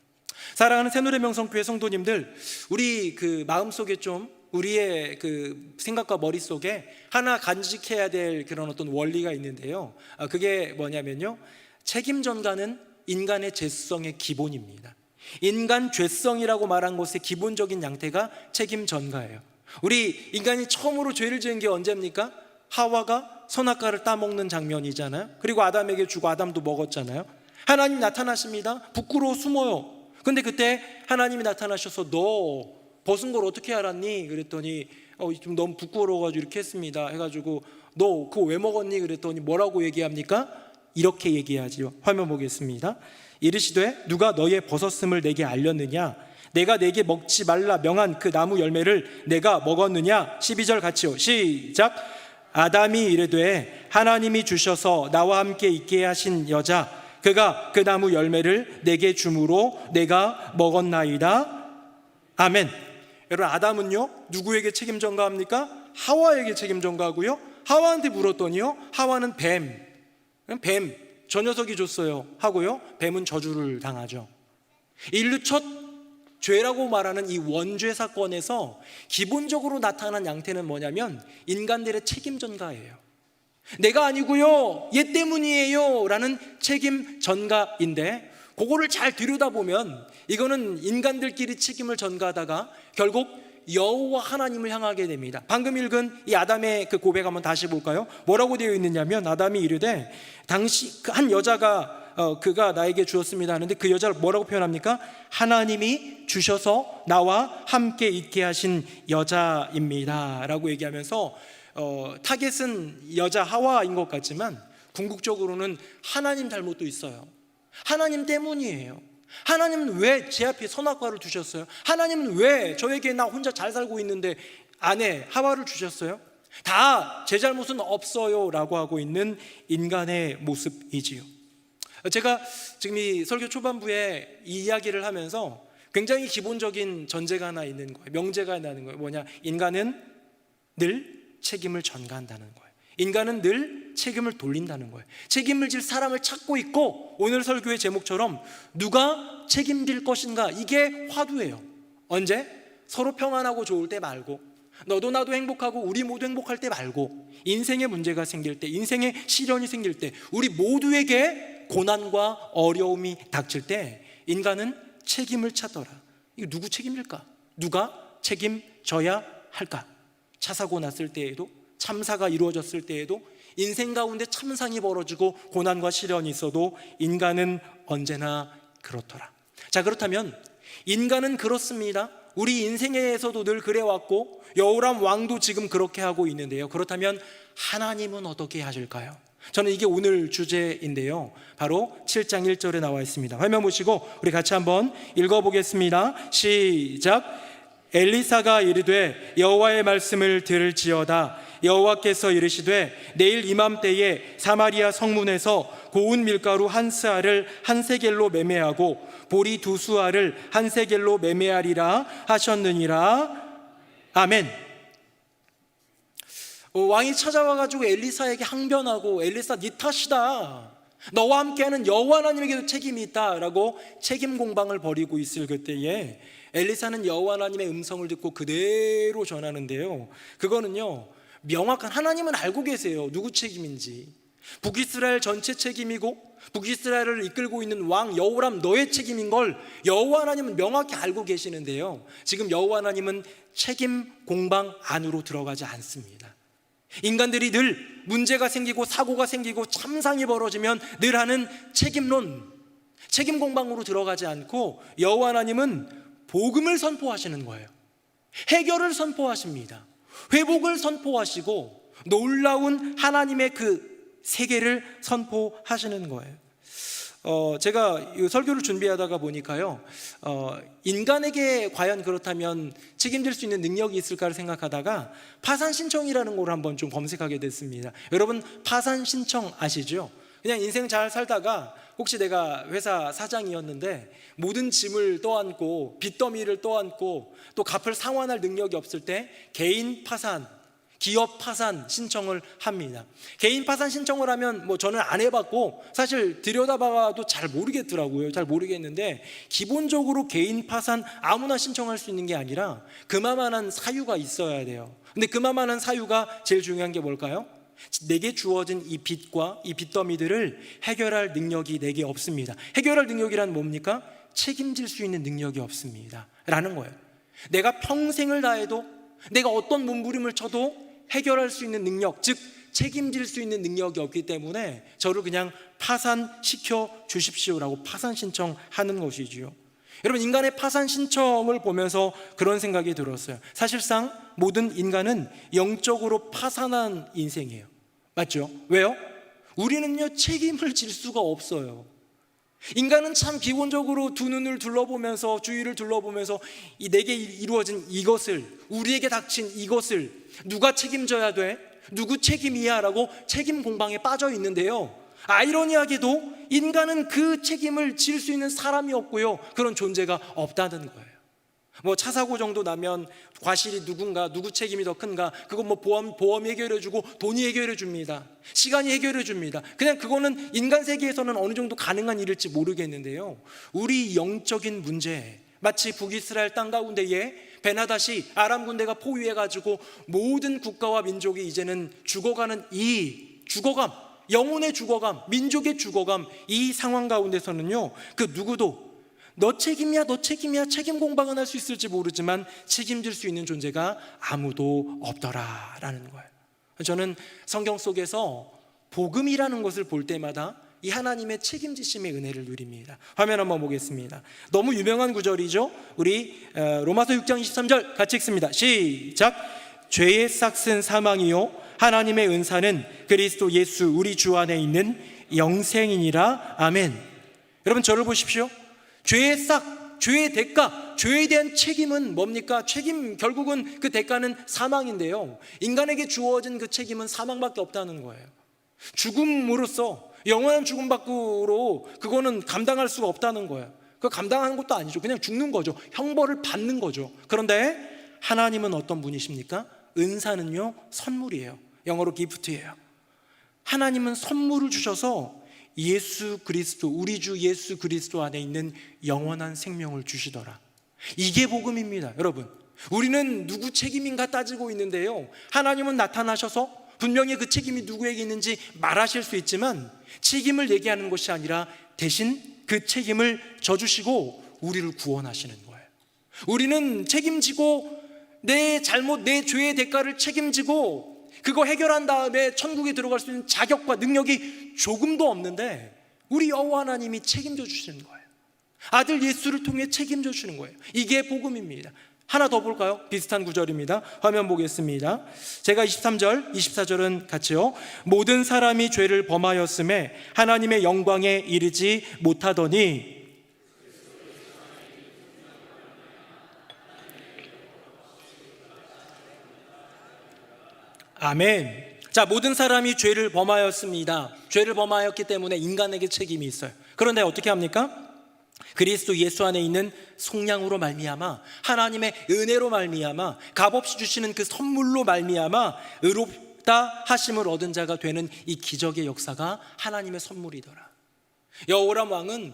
C: 사랑하는 새노래명성교회 성도님들, 우리 그 마음속에 좀, 우리의 그 생각과 머릿속에 하나 간직해야 될 그런 어떤 원리가 있는데요, 그게 뭐냐면요, 책임 전가는 인간의 죄성의 기본입니다. 인간 죄성이라고 말한 것의 기본적인 양태가 책임 전가예요. 우리 인간이 처음으로 죄를 지은 게 언제입니까? 하와가 선악과를 따먹는 장면이잖아요. 그리고 아담에게 주고 아담도 먹었잖아요. 하나님 나타나십니다. 부끄러워 숨어요. 근데 그때 하나님이 나타나셔서 너 벗은 걸 어떻게 알았니? 그랬더니 좀 너무 부끄러워가지고 이렇게 했습니다 해가지고 너 그거 왜 먹었니? 그랬더니 뭐라고 얘기합니까? 이렇게 얘기하지요. 화면 보겠습니다. 이르시되 누가 너의 벗었음을 내게 알렸느냐? 내가 내게 먹지 말라 명한 그 나무 열매를 내가 먹었느냐? 12절 같이요. 시작. 아담이 이르되 하나님이 주셔서 나와 함께 있게 하신 여자, 그가 그 나무 열매를 내게 주므로 내가 먹었나이다. 아멘. 여러분, 아담은요 누구에게 책임 전가합니까? 하와에게 책임 전가하고요, 하와한테 물었더니요, 하와는 뱀, 뱀, 저 녀석이 줬어요 하고요, 뱀은 저주를 당하죠. 인류 첫 죄라고 말하는 이 원죄 사건에서 기본적으로 나타난 양태는 뭐냐면 인간들의 책임 전가예요. 내가 아니고요, 얘 때문이에요 라는 책임 전가인데, 그거를 잘 들여다보면 이거는 인간들끼리 책임을 전가하다가 결국 여호와 하나님을 향하게 됩니다. 방금 읽은 이 아담의 그 고백 한번 다시 볼까요? 뭐라고 되어 있느냐면, 아담이 이르되 당시 한 여자가 그가 나에게 주었습니다 하는데, 그 여자를 뭐라고 표현합니까? 하나님이 주셔서 나와 함께 있게 하신 여자입니다 라고 얘기하면서 타겟은 여자 하와인 것 같지만 궁극적으로는 하나님 잘못도 있어요. 하나님 때문이에요. 하나님은 왜 제 앞에 선악과를 두셨어요? 하나님은 왜 저에게 나 혼자 잘 살고 있는데 아내 하와를 주셨어요? 다 제 잘못은 없어요 라고 하고 있는 인간의 모습이지요. 제가 지금 이 설교 초반부에 이 이야기를 하면서 굉장히 기본적인 전제가 하나 있는 거예요. 명제가 나는 거예요. 뭐냐? 인간은 늘 책임을 전가한다는 거예요. 인간은 늘 책임을 돌린다는 거예요. 책임을 질 사람을 찾고 있고, 오늘 설교의 제목처럼 누가 책임질 것인가, 이게 화두예요. 언제? 서로 평안하고 좋을 때 말고, 너도 나도 행복하고 우리 모두 행복할 때 말고, 인생에 문제가 생길 때, 인생에 시련이 생길 때, 우리 모두에게 고난과 어려움이 닥칠 때 인간은 책임을 찾더라. 이거 누구 책임일까? 누가 책임져야 할까? 차 사고 났을 때에도, 참사가 이루어졌을 때에도, 인생 가운데 참상이 벌어지고 고난과 시련이 있어도 인간은 언제나 그렇더라. 자, 그렇다면 인간은 그렇습니다. 우리 인생에서도 늘 그래왔고 여호람 왕도 지금 그렇게 하고 있는데요. 그렇다면 하나님은 어떻게 하실까요? 저는 이게 오늘 주제인데요, 바로 7장 1절에 나와 있습니다. 화면 보시고 우리 같이 한번 읽어보겠습니다. 시작. 엘리사가 이르되 여호와의 말씀을 들을지어다. 여호와께서 이르시되 내일 이맘때에 사마리아 성문에서 고운 밀가루 한 스아를 한 세겔로 매매하고 보리 두 수아를 한 세겔로 매매하리라 하셨느니라. 아멘. 왕이 찾아와가지고 엘리사에게 항변하고, 엘리사 네 탓이다, 너와 함께하는 여호와 하나님에게도 책임이 있다 라고 책임 공방을 벌이고 있을 그때에 엘리사는 여호와 하나님의 음성을 듣고 그대로 전하는데요, 그거는요 명확한, 하나님은 알고 계세요 누구 책임인지. 북이스라엘 전체 책임이고 북이스라엘을 이끌고 있는 왕 여호람 너의 책임인 걸 여호와 하나님은 명확히 알고 계시는데요, 지금 여호와 하나님은 책임 공방 안으로 들어가지 않습니다. 인간들이 늘 문제가 생기고 사고가 생기고 참상이 벌어지면 늘 하는 책임론, 책임 공방으로 들어가지 않고 여호와 하나님은 복음을 선포하시는 거예요. 해결을 선포하십니다. 회복을 선포하시고 놀라운 하나님의 그 세계를 선포하시는 거예요. 제가 이 설교를 준비하다가 보니까요, 인간에게 과연 그렇다면 책임질 수 있는 능력이 있을까를 생각하다가 파산 신청이라는 걸 한번 좀 검색하게 됐습니다. 여러분 파산 신청 아시죠? 그냥 인생 잘 살다가 혹시 내가 회사 사장이었는데 모든 짐을 떠안고 빚더미를 떠안고 또 갚을 상환할 능력이 없을 때 개인 파산, 기업 파산 신청을 합니다. 개인 파산 신청을 하면 저는 안 해봤고 사실 들여다봐도 잘 모르겠더라고요. 잘 모르겠는데 기본적으로 개인 파산 아무나 신청할 수 있는 게 아니라 그만한 사유가 있어야 돼요. 근데 그만한 사유가 제일 중요한 게 뭘까요? 내게 주어진 이 빚과 이 빚더미들을 해결할 능력이 내게 없습니다. 해결할 능력이란 뭡니까? 책임질 수 있는 능력이 없습니다 라는 거예요. 내가 평생을 다해도, 내가 어떤 몸부림을 쳐도 해결할 수 있는 능력, 즉 책임질 수 있는 능력이 없기 때문에 저를 그냥 파산시켜 주십시오라고 파산 신청하는 것이지요. 여러분, 인간의 파산 신청을 보면서 그런 생각이 들었어요. 사실상 모든 인간은 영적으로 파산한 인생이에요. 맞죠? 왜요? 우리는요 책임을 질 수가 없어요. 인간은 참 기본적으로 두 눈을 둘러보면서, 주위를 둘러보면서 이 내게 이루어진 이것을, 우리에게 닥친 이것을 누가 책임져야 돼? 누구 책임이야? 라고 책임 공방에 빠져 있는데요, 아이러니하게도 인간은 그 책임을 질 수 있는 사람이 없고요, 그런 존재가 없다는 거예요. 뭐 차 사고 정도 나면 과실이 누구 책임이 더 큰가? 그거 뭐 보험이 해결해 주고 돈이 해결해 줍니다. 시간이 해결해 줍니다. 그냥 그거는 인간 세계에서는 어느 정도 가능한 일일지 모르겠는데요. 우리 영적인 문제, 마치 북이스라엘 땅 가운데에 베나다시 아람 군대가 포위해 가지고 모든 국가와 민족이 이제는 죽어가는 이 죽어감, 영혼의 죽어감, 민족의 죽어감, 이 상황 가운데서는요, 그 누구도 너 책임이야 책임 공방은 할 수 있을지 모르지만 책임질 수 있는 존재가 아무도 없더라라는 거예요. 저는 성경 속에서 복음이라는 것을 볼 때마다 이 하나님의 책임지심의 은혜를 누립니다. 화면 한번 보겠습니다. 너무 유명한 구절이죠. 우리 로마서 6장 23절 같이 읽습니다. 시작. 죄의 싹은 사망이요 하나님의 은사는 그리스도 예수 우리 주 안에 있는 영생이니라. 아멘. 여러분 저를 보십시오. 죄의 싹, 죄의 대가, 죄에 대한 책임은 뭡니까? 결국은 그 대가는 사망인데요, 인간에게 주어진 그 책임은 사망밖에 없다는 거예요. 죽음으로써, 영원한 죽음 밖으로 그거는 감당할 수가 없다는 거예요. 그거 감당하는 것도 아니죠. 그냥 죽는 거죠. 형벌을 받는 거죠. 그런데 하나님은 어떤 분이십니까? 은사는요, 선물이에요. 영어로 기프트예요. 하나님은 선물을 주셔서 예수 그리스도, 우리 주 예수 그리스도 안에 있는 영원한 생명을 주시더라. 이게 복음입니다. 여러분, 우리는 누구 책임인가 따지고 있는데요, 하나님은 나타나셔서 분명히 그 책임이 누구에게 있는지 말하실 수 있지만 책임을 얘기하는 것이 아니라 대신 그 책임을 져주시고 우리를 구원하시는 거예요. 우리는 책임지고 내 잘못, 내 죄의 대가를 책임지고 그거 해결한 다음에 천국에 들어갈 수 있는 자격과 능력이 조금도 없는데 우리 여호와 하나님이 책임져 주시는 거예요. 아들 예수를 통해 책임져 주시는 거예요. 이게 복음입니다. 하나 더 볼까요? 비슷한 구절입니다. 화면 보겠습니다. 제가 23절, 24절은 같이요. 모든 사람이 죄를 범하였음에 하나님의 영광에 이르지 못하더니 아멘. 자, 모든 사람이 죄를 범하였습니다. 죄를 범하였기 때문에 인간에게 책임이 있어요. 그런데 어떻게 합니까? 그리스도 예수 안에 있는 속량으로 말미암아, 하나님의 은혜로 말미암아, 값없이 주시는 그 선물로 말미암아 의롭다 하심을 얻은 자가 되는 이 기적의 역사가 하나님의 선물이더라. 여호람 왕은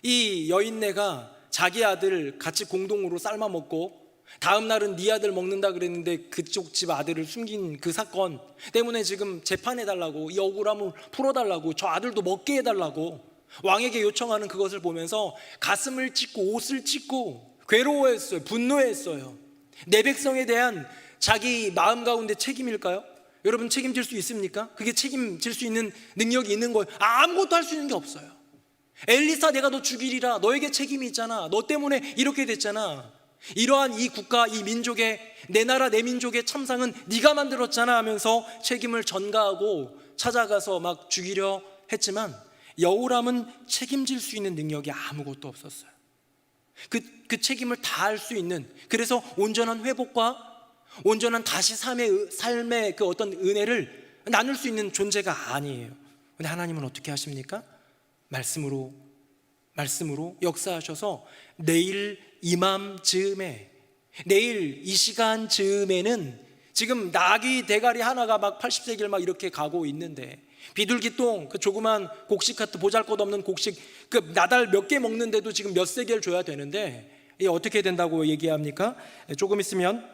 C: 이 여인네가 자기 아들 같이 공동으로 삶아 먹고 다음 날은 네 아들 먹는다 그랬는데 그쪽 집 아들을 숨긴 그 사건 때문에 지금 재판해달라고, 이 억울함을 풀어달라고, 저 아들도 먹게 해달라고 왕에게 요청하는 그것을 보면서 가슴을 찢고 옷을 찢고 괴로워했어요. 분노했어요. 내 백성에 대한 자기 마음 가운데 책임일까요? 여러분, 책임질 수 있습니까? 그게 책임질 수 있는 능력이 있는 거예요? 아무것도 할 수 있는 게 없어요. 엘리사, 내가 너 죽이리라, 너에게 책임이 있잖아, 너 때문에 이렇게 됐잖아, 이러한 이 국가, 이 민족의, 내 나라 내 민족의 참상은 네가 만들었잖아 하면서 책임을 전가하고 찾아가서 막 죽이려 했지만 여호람은 책임질 수 있는 능력이 아무것도 없었어요. 그 책임을 다 할 수 있는, 그래서 온전한 회복과 온전한 다시 삶의 그 어떤 은혜를 나눌 수 있는 존재가 아니에요. 근데 하나님은 어떻게 하십니까? 말씀으로 역사하셔서 내일 이맘즈음에, 내일 이 시간 즈음에는 지금 나귀 대가리 하나가 막 80세겔 막 이렇게 가고 있는데, 비둘기똥 그 조그만 곡식 같은 보잘것없는 곡식 그 나달 몇 개 먹는데도 지금 몇 세겔 줘야 되는데 이게 어떻게 된다고 얘기합니까? 조금 있으면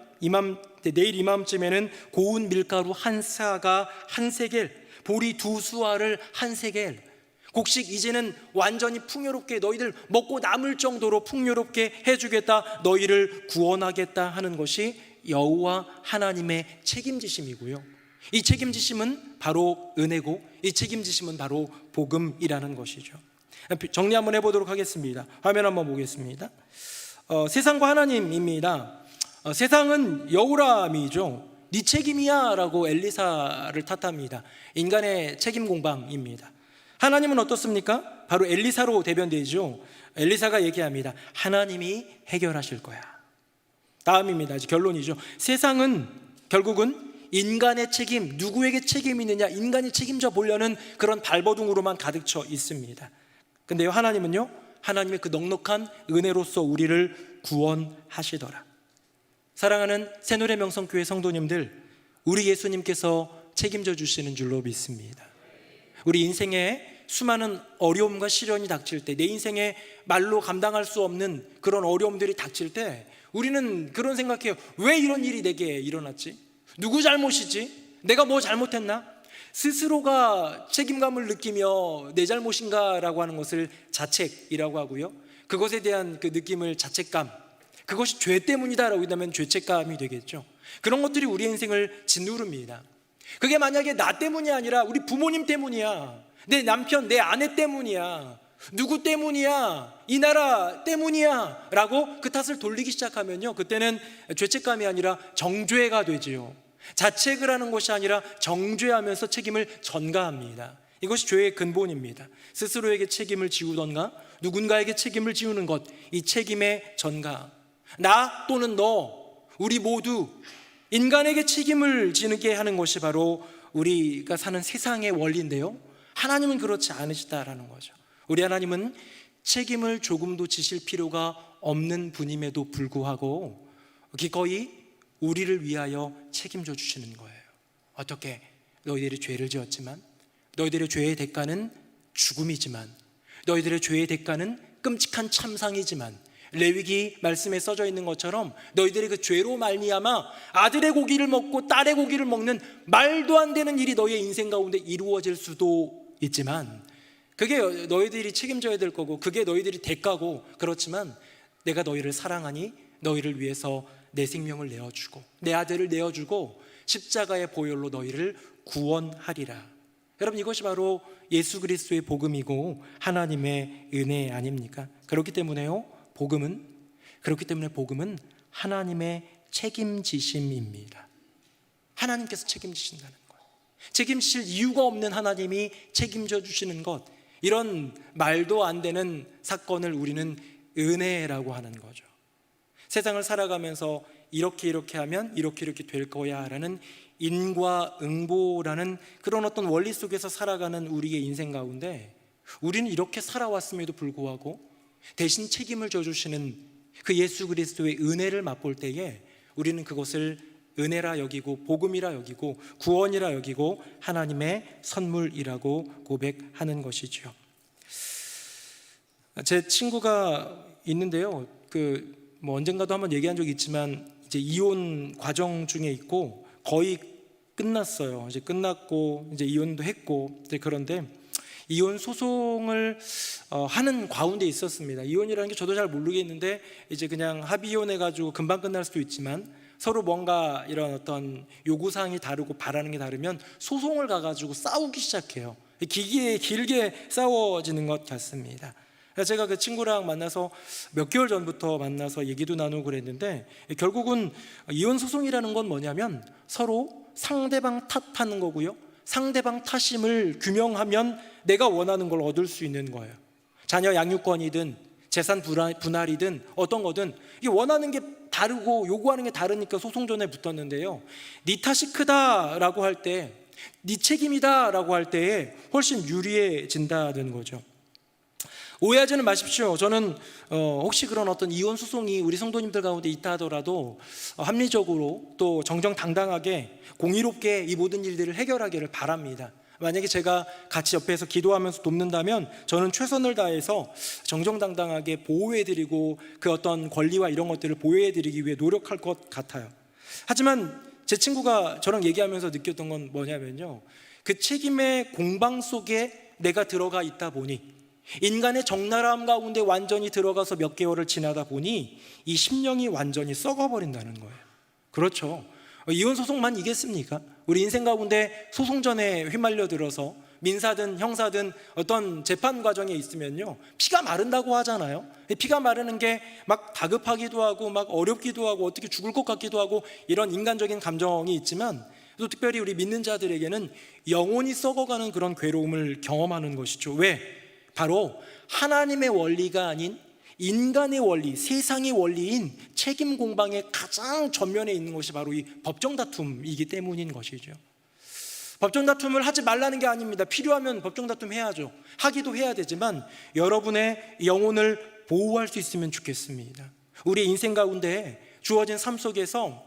C: 내일 이맘쯤에는 고운 밀가루 한 사가 한 세겔, 보리 두 수아를 한 세겔, 곡식 이제는 완전히 풍요롭게 너희들 먹고 남을 정도로 풍요롭게 해주겠다, 너희를 구원하겠다 하는 것이 여호와 하나님의 책임지심이고요, 이 책임지심은 바로 은혜고 이 책임지심은 바로 복음이라는 것이죠. 정리 한번 해보도록 하겠습니다. 화면 한번 보겠습니다. 세상과 하나님입니다. 세상은 여호람이죠. 네 책임이야 라고 엘리사를 탓합니다. 인간의 책임 공방입니다. 하나님은 어떻습니까? 바로 엘리사로 대변되죠. 엘리사가 얘기합니다. 하나님이 해결하실 거야. 다음입니다. 이제 결론이죠. 세상은 결국은 인간의 책임, 누구에게 책임이 있느냐, 인간이 책임져 보려는 그런 발버둥으로만 가득 차 있습니다. 근데요, 하나님은요, 하나님의 그 넉넉한 은혜로서 우리를 구원하시더라. 사랑하는 새노래 명성교회 성도님들, 우리 예수님께서 책임져 주시는 줄로 믿습니다. 우리 인생에 수많은 어려움과 시련이 닥칠 때, 내 인생에 말로 감당할 수 없는 그런 어려움들이 닥칠 때 우리는 그런 생각해요. 왜 이런 일이 내게 일어났지? 누구 잘못이지? 내가 뭐 잘못했나? 스스로가 책임감을 느끼며 내 잘못인가라고 하는 것을 자책이라고 하고요, 그것에 대한 그 느낌을 자책감, 그것이 죄 때문이다라고 한다면 죄책감이 되겠죠. 그런 것들이 우리 인생을 짓누릅니다. 그게 만약에 나 때문이 아니라 우리 부모님 때문이야, 내 남편, 내 아내 때문이야, 누구 때문이야, 이 나라 때문이야 라고 그 탓을 돌리기 시작하면요, 그때는 죄책감이 아니라 정죄가 되지요. 자책을 하는 것이 아니라 정죄하면서 책임을 전가합니다. 이것이 죄의 근본입니다. 스스로에게 책임을 지우던가 누군가에게 책임을 지우는 것, 이 책임의 전가. 나 또는 너, 우리 모두 인간에게 책임을 지게 하는 것이 바로 우리가 사는 세상의 원리인데요, 하나님은 그렇지 않으시다라는 거죠. 우리 하나님은 책임을 조금도 지실 필요가 없는 분임에도 불구하고 기꺼이 우리를 위하여 책임져 주시는 거예요. 어떻게? 너희들이 죄를 지었지만, 너희들의 죄의 대가는 죽음이지만, 너희들의 죄의 대가는 끔찍한 참상이지만, 레위기 말씀에 써져 있는 것처럼 너희들의 그 죄로 말미암아 아들의 고기를 먹고 딸의 고기를 먹는 말도 안 되는 일이 너희의 인생 가운데 이루어질 수도 있지만, 그게 너희들이 책임져야 될 거고, 그게 너희들이 대가고, 그렇지만 내가 너희를 사랑하니 너희를 위해서 내 생명을 내어주고 내 아들을 내어주고 십자가의 보혈로 너희를 구원하리라. 여러분, 이것이 바로 예수 그리스도의 복음이고 하나님의 은혜 아닙니까? 그렇기 때문에 복음은 하나님의 책임지심입니다. 하나님께서 책임지신다는 거예요. 책임질 이유가 없는 하나님이 책임져 주시는 것, 이런 말도 안 되는 사건을 우리는 은혜라고 하는 거죠. 세상을 살아가면서 이렇게 하면 이렇게 될 거야 라는 인과응보라는 그런 어떤 원리 속에서 살아가는 우리의 인생 가운데, 우리는 이렇게 살아왔음에도 불구하고 대신 책임을 져주시는 그 예수 그리스도의 은혜를 맛볼 때에 우리는 그것을 은혜라 여기고 복음이라 여기고 구원이라 여기고 하나님의 선물이라고 고백하는 것이죠. 제 친구가 있는데요, 언젠가도 한번 얘기한 적이 있지만 이제 이혼 과정 중에 있고 거의 끝났어요. 이제 끝났고 이제 이혼도 했고, 그런데 이혼 소송을 하는 가운데 있었습니다. 이혼이라는 게 저도 잘 모르겠는데 이제 그냥 합의 이혼해가지고 금방 끝날 수도 있지만, 서로 뭔가 이런 어떤 요구사항이 다르고 바라는 게 다르면 소송을 가가지고 싸우기 시작해요. 길게 싸워지는 것 같습니다. 제가 그 친구랑 만나서 몇 개월 전부터 만나서 얘기도 나누고 그랬는데, 결국은 이혼 소송이라는 건 뭐냐면 서로 상대방 탓하는 거고요, 상대방 탓임을 규명하면 내가 원하는 걸 얻을 수 있는 거예요. 자녀 양육권이든 재산 분할이든 어떤 거든 이게 원하는 게 다르고 요구하는 게 다르니까 소송전에 붙었는데요, 네 탓이 크다라고 할 때, 네 책임이다라고 할 때에 훨씬 유리해진다는 거죠. 오해하지는 마십시오. 저는 혹시 그런 어떤 이혼 소송이 우리 성도님들 가운데 있다 하더라도 합리적으로 또 정정당당하게 공의롭게 이 모든 일들을 해결하기를 바랍니다. 만약에 제가 같이 옆에서 기도하면서 돕는다면 저는 최선을 다해서 정정당당하게 보호해드리고 그 어떤 권리와 이런 것들을 보호해드리기 위해 노력할 것 같아요. 하지만 제 친구가 저랑 얘기하면서 느꼈던 건 뭐냐면요, 그 책임의 공방 속에 내가 들어가 있다 보니, 인간의 적나라함 가운데 완전히 들어가서 몇 개월을 지나다 보니 이 심령이 완전히 썩어버린다는 거예요. 그렇죠. 이혼 소송만 이겠습니까? 우리 인생 가운데 소송전에 휘말려 들어서 민사든 형사든 어떤 재판 과정에 있으면요, 피가 마른다고 하잖아요. 피가 마르는 게 막 다급하기도 하고 막 어렵기도 하고 어떻게 죽을 것 같기도 하고 이런 인간적인 감정이 있지만, 또 특별히 우리 믿는 자들에게는 영혼이 썩어가는 그런 괴로움을 경험하는 것이죠. 왜? 바로 하나님의 원리가 아닌 인간의 원리, 세상의 원리인 책임 공방의 가장 전면에 있는 것이 바로 이 법정 다툼이기 때문인 것이죠. 법정 다툼을 하지 말라는 게 아닙니다. 필요하면 법정 다툼 해야죠. 하기도 해야 되지만 여러분의 영혼을 보호할 수 있으면 좋겠습니다. 우리 인생 가운데 주어진 삶 속에서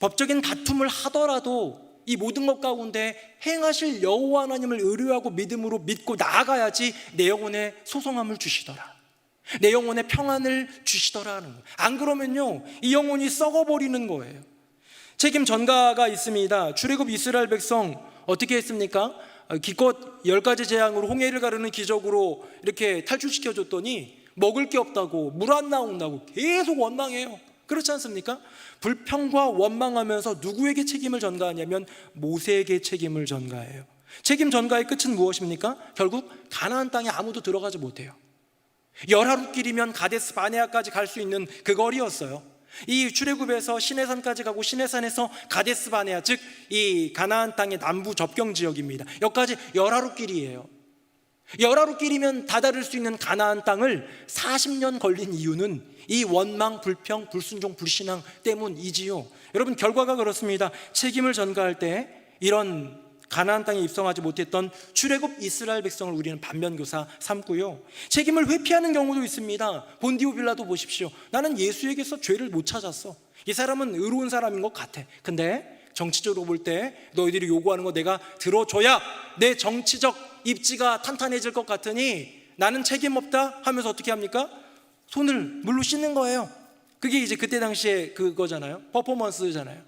C: 법적인 다툼을 하더라도 이 모든 것 가운데 행하실 여호와 하나님을 의뢰하고 믿음으로 믿고 나아가야지 내 영혼에 소성함을 주시더라, 내 영혼에 평안을 주시더라는 거예요. 안 그러면요, 이 영혼이 썩어버리는 거예요. 책임 전가가 있습니다. 출애굽 이스라엘 백성 어떻게 했습니까? 기껏 10가지 재앙으로 홍해를 가르는 기적으로 이렇게 탈출시켜줬더니 먹을 게 없다고, 물 안 나온다고 계속 원망해요. 그렇지 않습니까? 불평과 원망하면서 누구에게 책임을 전가하냐면 모세에게 책임을 전가해요. 책임 전가의 끝은 무엇입니까? 결국 가나안 땅에 아무도 들어가지 못해요. 열하루길이면 가데스 바네아까지 갈 수 있는 그 거리였어요. 이 출애굽에서 시내산까지 가고 시내산에서 가데스 바네아, 즉 이 가나안 땅의 남부 접경 지역입니다. 여기까지 열하루길이에요. 열하루길이면 다다를 수 있는 가나안 땅을 40년 걸린 이유는 이 원망, 불평, 불순종, 불신앙 때문이지요. 여러분, 결과가 그렇습니다. 책임을 전가할 때 이런 가나안 땅에 입성하지 못했던 출애굽 이스라엘 백성을 우리는 반면교사 삼고요, 책임을 회피하는 경우도 있습니다. 본디오 빌라도 보십시오. 나는 예수에게서 죄를 못 찾았어. 이 사람은 의로운 사람인 것 같아. 근데 정치적으로 볼 때 너희들이 요구하는 거 내가 들어줘야 내 정치적 입지가 탄탄해질 것 같으니 나는 책임 없다 하면서 어떻게 합니까? 손을 물로 씻는 거예요. 그게 이제 그때 당시에 그거잖아요. 퍼포먼스잖아요.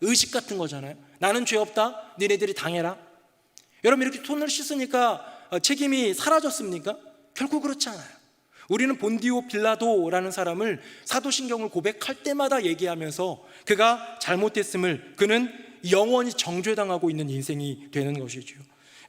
C: 의식 같은 거잖아요. 나는 죄 없다, 니네들이 당해라. 여러분, 이렇게 손을 씻으니까 책임이 사라졌습니까? 결코 그렇지 않아요. 우리는 본디오 빌라도라는 사람을 사도신경을 고백할 때마다 얘기하면서 그가 잘못했음을, 그는 영원히 정죄당하고 있는 인생이 되는 것이죠.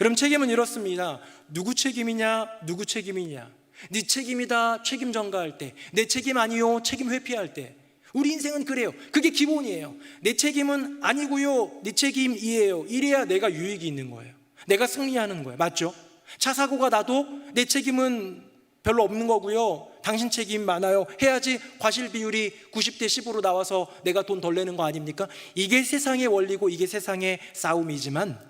C: 여러분, 책임은 이렇습니다. 누구 책임이냐, 누구 책임이냐. 네 책임이다, 책임 전가할 때. 내 책임 아니요, 책임 회피할 때. 우리 인생은 그래요. 그게 기본이에요. 내 책임은 아니고요, 네 책임이에요. 이래야 내가 유익이 있는 거예요. 내가 승리하는 거예요. 맞죠? 차 사고가 나도 내 책임은 별로 없는 거고요, 당신 책임 많아요 해야지 과실 비율이 90대 10으로 나와서 내가 돈 덜 내는 거 아닙니까? 이게 세상의 원리고 이게 세상의 싸움이지만,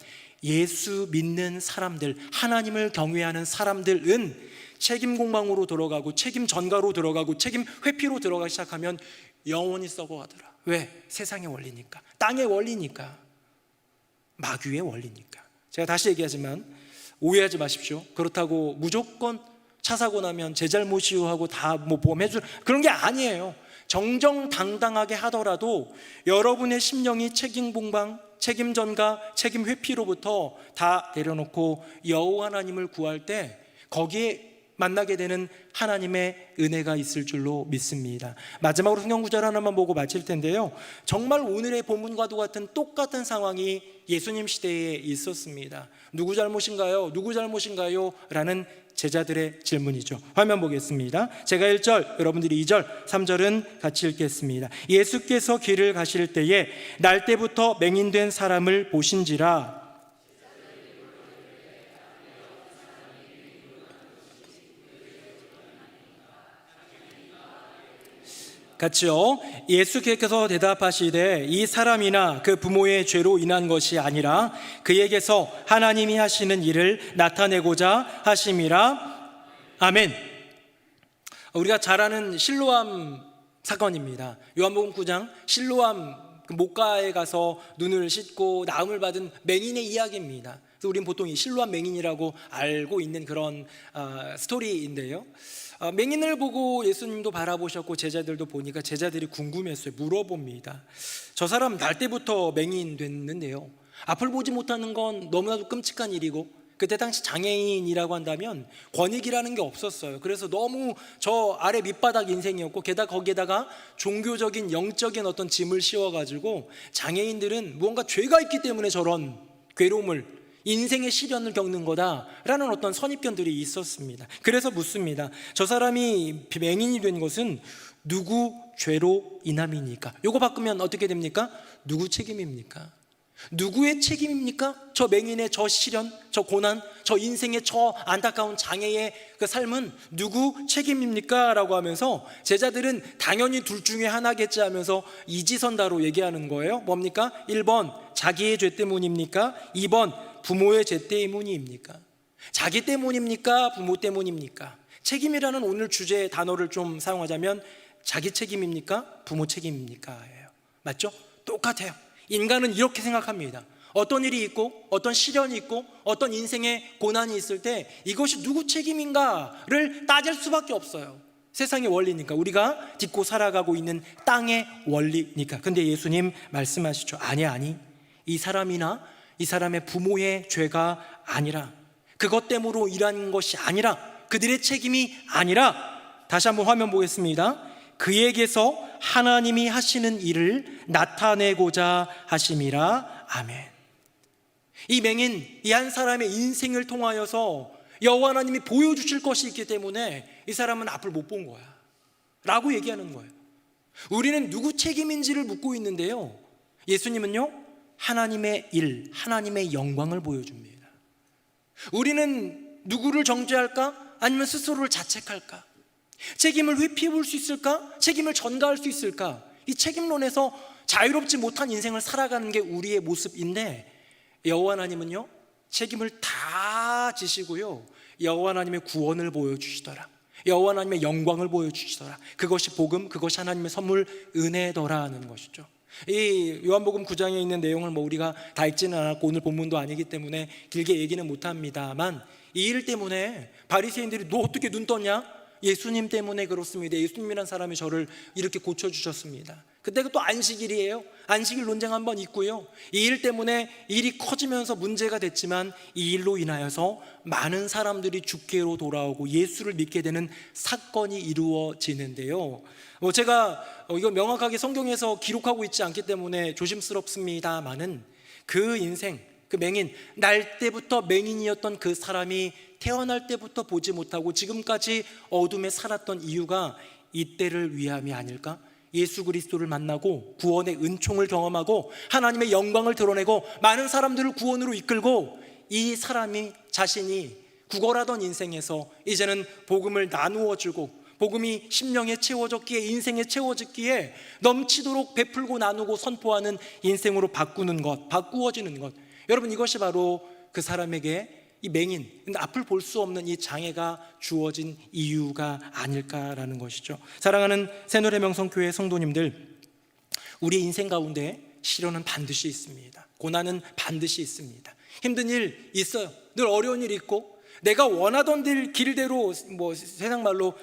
C: 예수 믿는 사람들, 하나님을 경외하는 사람들은 책임 공방으로 들어가고 책임 전가로 들어가고 책임 회피로 들어가기 시작하면 영원히 썩어가더라. 왜? 세상의 원리니까, 땅의 원리니까, 마귀의 원리니까. 제가 다시 얘기하지만 오해하지 마십시오. 그렇다고 무조건 차 사고 나면 제 잘못이요 하고 다 뭐 보험해줄 그런 게 아니에요. 정정당당하게 하더라도 여러분의 심령이 책임 공방, 책임 전가, 책임 회피로부터 다 내려놓고 여호와 하나님을 구할 때 거기에 만나게 되는 하나님의 은혜가 있을 줄로 믿습니다. 마지막으로 성경 구절 하나만 보고 마칠 텐데요, 정말 오늘의 본문과도 같은 똑같은 상황이 예수님 시대에 있었습니다. 누구 잘못인가요? 누구 잘못인가요? 라는 제자들의 질문이죠. 화면 보겠습니다. 제가 1절, 여러분들이 2절, 3절은 같이 읽겠습니다. 예수께서 길을 가실 때에 날때부터 맹인된 사람을 보신지라. 같이요. 예수께서 대답하시되 이 사람이나 그 부모의 죄로 인한 것이 아니라 그에게서 하나님이 하시는 일을 나타내고자 하심이라. 아멘. 우리가 잘 아는 실로암 사건입니다. 요한복음 9장 실로암 목가에 가서 눈을 씻고 나음을 받은 맹인의 이야기입니다. 그래서 우리는 보통 이 실로암 맹인이라고 알고 있는 그런 스토리인데요, 맹인을 보고 예수님도 바라보셨고 제자들도 보니까 제자들이 궁금했어요. 물어봅니다. 저 사람 날 때부터 맹인 됐는데요, 앞을 보지 못하는 건 너무나도 끔찍한 일이고, 그때 당시 장애인이라고 한다면 권익이라는 게 없었어요. 그래서 너무 저 아래 밑바닥 인생이었고, 게다가 거기에다가 종교적인 영적인 어떤 짐을 씌워가지고 장애인들은 무언가 죄가 있기 때문에 저런 괴로움을, 인생의 시련을 겪는 거다라는 어떤 선입견들이 있었습니다. 그래서 묻습니다. 저 사람이 맹인이 된 것은 누구 죄로 인함이니까? 요거 바꾸면 어떻게 됩니까? 누구 책임입니까? 누구의 책임입니까? 저 맹인의 저 시련, 저 고난, 저 인생의 저 안타까운 장애의 그 삶은 누구 책임입니까? 라고 하면서 제자들은 당연히 둘 중에 하나겠지 하면서 이지선다로 얘기하는 거예요. 뭡니까? 1번 자기의 죄 때문입니까? 2번 부모의 죄 때문입니까? 자기 때문입니까? 부모 때문입니까? 책임이라는 오늘 주제의 단어를 좀 사용하자면 자기 책임입니까? 부모 책임입니까? 예요. 맞죠? 똑같아요. 인간은 이렇게 생각합니다. 어떤 일이 있고 어떤 시련이 있고 어떤 인생의 고난이 있을 때 이것이 누구 책임인가를 따질 수밖에 없어요. 세상의 원리니까, 우리가 딛고 살아가고 있는 땅의 원리니까. 근데 예수님 말씀하시죠. 아니 이 사람이나 이 사람의 부모의 죄가 아니라, 그것 때문으로 일한 것이 아니라, 그들의 책임이 아니라, 다시 한번 화면 보겠습니다. 그에게서 하나님이 하시는 일을 나타내고자 하심이라. 아멘. 이 맹인, 이 한 사람의 인생을 통하여서 여호와 하나님이 보여주실 것이 있기 때문에 이 사람은 앞을 못 본 거야 라고 얘기하는 거예요. 우리는 누구 책임인지를 묻고 있는데요, 예수님은요 하나님의 일, 하나님의 영광을 보여줍니다. 우리는 누구를 정죄할까? 아니면 스스로를 자책할까? 책임을 회피해 볼 수 있을까? 책임을 전가할 수 있을까? 이 책임론에서 자유롭지 못한 인생을 살아가는 게 우리의 모습인데, 여호와 하나님은요 책임을 다 지시고요 여호와 하나님의 구원을 보여주시더라. 여호와 하나님의 영광을 보여주시더라. 그것이 복음, 그것이 하나님의 선물, 은혜더라는 것이죠. 이 요한복음 9장에 있는 내용을 우리가 다 읽지는 않았고 오늘 본문도 아니기 때문에 길게 얘기는 못합니다만, 이 일 때문에 바리새인들이 너 어떻게 눈 떴냐? 예수님 때문에 그렇습니다. 예수님이란 사람이 저를 이렇게 고쳐주셨습니다. 그때가 또 안식일이에요. 안식일 논쟁 한번 있고요, 이 일 때문에 일이 커지면서 문제가 됐지만 이 일로 인하여서 많은 사람들이 주께로 돌아오고 예수를 믿게 되는 사건이 이루어지는데요, 제가 이거 명확하게 성경에서 기록하고 있지 않기 때문에 조심스럽습니다만은, 그 인생, 그 맹인, 날 때부터 맹인이었던 그 사람이 태어날 때부터 보지 못하고 지금까지 어둠에 살았던 이유가 이때를 위함이 아닐까? 예수 그리스도를 만나고 구원의 은총을 경험하고 하나님의 영광을 드러내고 많은 사람들을 구원으로 이끌고, 이 사람이 자신이 구걸하던 인생에서 이제는 복음을 나누어 주고 복음이 심령에 채워졌기에, 인생에 채워졌기에 넘치도록 베풀고 나누고 선포하는 인생으로 바꾸는 것, 바꾸어지는 것, 여러분 이것이 바로 그 사람에게 이 맹인, 앞을 볼 수 없는 이 장애가 주어진 이유가 아닐까라는 것이죠. 사랑하는 새노래명성교회 성도님들, 우리 인생 가운데 시련은 반드시 있습니다. 고난은 반드시 있습니다. 힘든 일 있어요. 늘 어려운 일 있고, 내가 원하던 길대로 세상 말로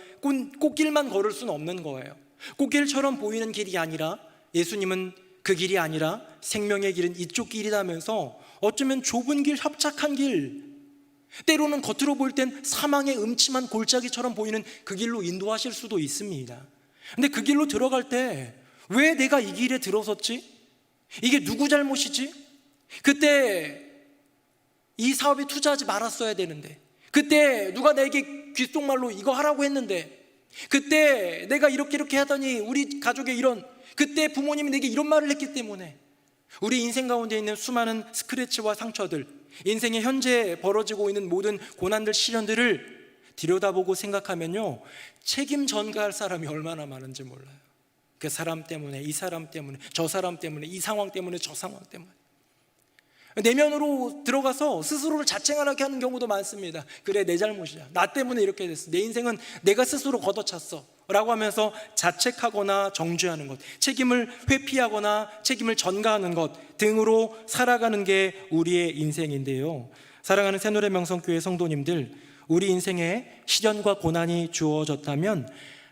C: 꽃길만 걸을 수는 없는 거예요. 꽃길처럼 보이는 길이 아니라, 예수님은 그 길이 아니라 생명의 길은 이쪽 길이라면서 어쩌면 좁은 길, 협착한 길, 때로는 겉으로 보일 땐 사망의 음침한 골짜기처럼 보이는 그 길로 인도하실 수도 있습니다. 근데 그 길로 들어갈 때 왜 내가 이 길에 들어섰지? 이게 누구 잘못이지? 그때 이 사업에 투자하지 말았어야 되는데, 그때 누가 내게 귓속말로 이거 하라고 했는데, 그때 내가 이렇게 하더니 우리 가족에 이런, 그때 부모님이 내게 이런 말을 했기 때문에, 우리 인생 가운데 있는 수많은 스크래치와 상처들, 인생의 현재 벌어지고 있는 모든 고난들, 시련들을 들여다보고 생각하면요, 책임 전가할 사람이 얼마나 많은지 몰라요. 그 사람 때문에, 이 사람 때문에, 저 사람 때문에, 이 상황 때문에, 저 상황 때문에 내면으로 들어가서 스스로를 자책하게 하는 경우도 많습니다. 그래, 내 잘못이야, 나 때문에 이렇게 됐어, 내 인생은 내가 스스로 걷어찼어 라고 하면서 자책하거나 정죄하는 것, 책임을 회피하거나 책임을 전가하는 것 등으로 살아가는 게 우리의 인생인데요, 사랑하는 새노래명성교회 성도님들, 우리 인생에 시련과 고난이 주어졌다면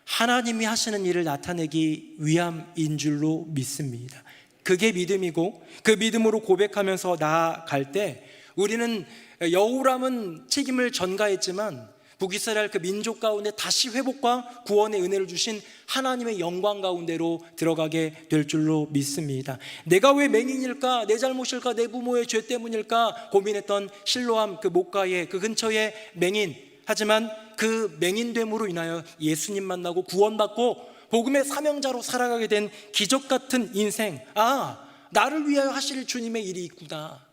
C: 하나님이 하시는 일을 나타내기 위함인 줄로 믿습니다. 그게 믿음이고, 그 믿음으로 고백하면서 나아갈 때 우리는 여호람은 책임을 전가했지만 북이스라엘 그 민족 가운데 다시 회복과 구원의 은혜를 주신 하나님의 영광 가운데로 들어가게 될 줄로 믿습니다. 내가 왜 맹인일까? 내 잘못일까? 내 부모의 죄 때문일까? 고민했던 실로암 그 목가의 그 근처의 맹인, 하지만 그 맹인됨으로 인하여 예수님 만나고 구원받고 복음의 사명자로 살아가게 된 기적 같은 인생, 나를 위하여 하실 주님의 일이 있구나,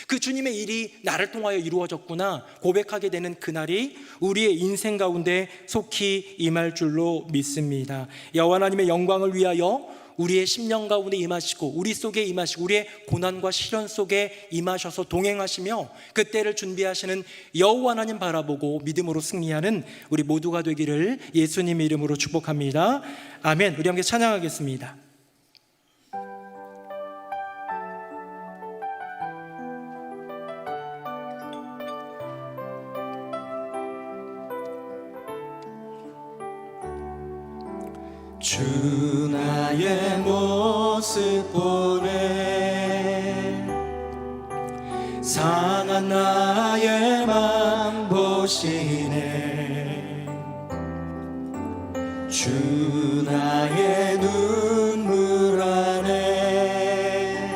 C: 그 주님의 일이 나를 통하여 이루어졌구나 고백하게 되는 그날이 우리의 인생 가운데 속히 임할 줄로 믿습니다. 여호와 하나님의 영광을 위하여 우리의 심령 가운데 임하시고 우리 속에 임하시고 우리의 고난과 시련 속에 임하셔서 동행하시며 그때를 준비하시는 여호와 하나님 바라보고 믿음으로 승리하는 우리 모두가 되기를 예수님의 이름으로 축복합니다. 아멘. 우리 함께 찬양하겠습니다.
A: 주 나의 모습 보네, 상한 나의 맘 보시네. 주 나의 눈물 안에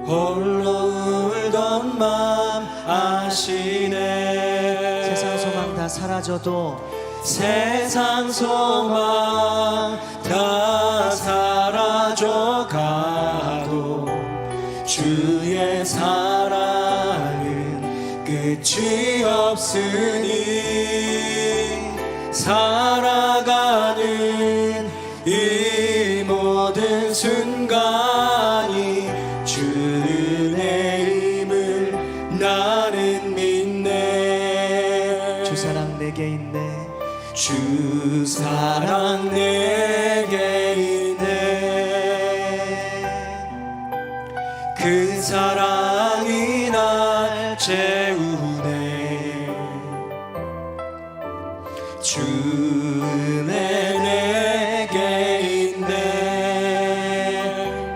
A: 홀로 울던 맘 아시네. 세상 소망 다 사라져도, 세상 소망 다 사라져가도 주의 사랑은 끝이 없으니 살아가는 이 모든 순간이 주 은혜임을 나는 믿네. 주 사랑 내게 있네, 주 사랑 내게 있네. 그 사랑이 날 채우네. 주 은혜 내게 있네.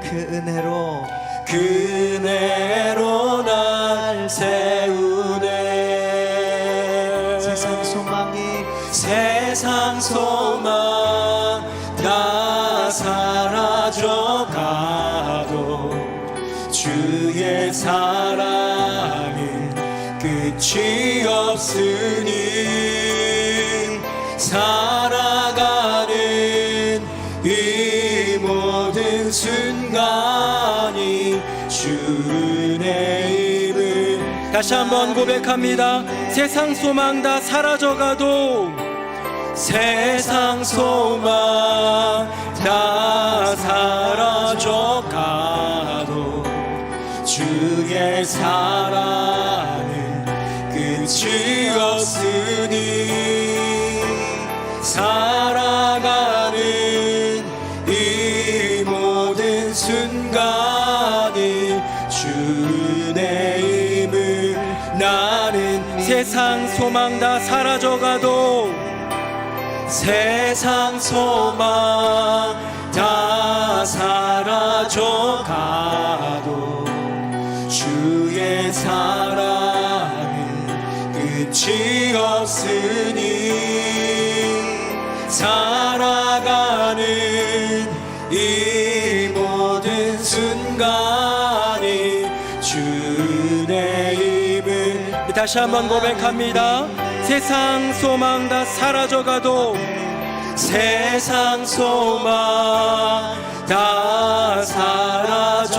A: 그 은혜로 날 세우네. 세상 소망 다 사라져가도 주의 사랑은 끝이 없으니 살아가는 이 모든 순간이 주 은혜임을
C: 다시 한번 고백합니다. 세상 소망 다 사라져가도,
A: 세상 소망 다 사라져가도 주의 사랑은 끝이 없으니 살아가는 이 모든 순간이 주 은혜임을 나는
C: 세상 소망 다 사라져가도,
A: 세상 소망 다 사라져가도 주의 사랑은 끝이 없으니 살아가는 이 모든 순간이 주 은혜임을
C: 다시 한번 고백합니다. 세상 소망 다 사라져가도,
A: 세상 소망 다 사라져가도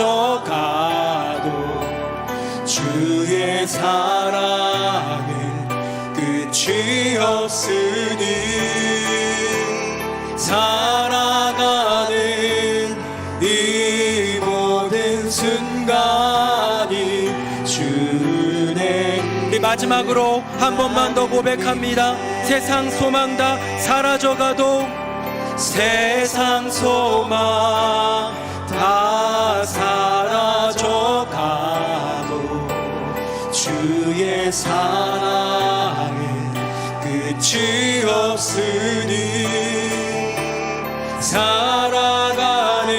A: 주의 사랑은 끝이 없으니 살아가는 이 모든 순간이 주 은혜.
C: 우리 마지막으로 한 번만 더 고백합니다. 세상 소망 다 사라져가도,
A: 세상 소망 다 사라져가도 주의 사랑은 끝이 없으니 살아가는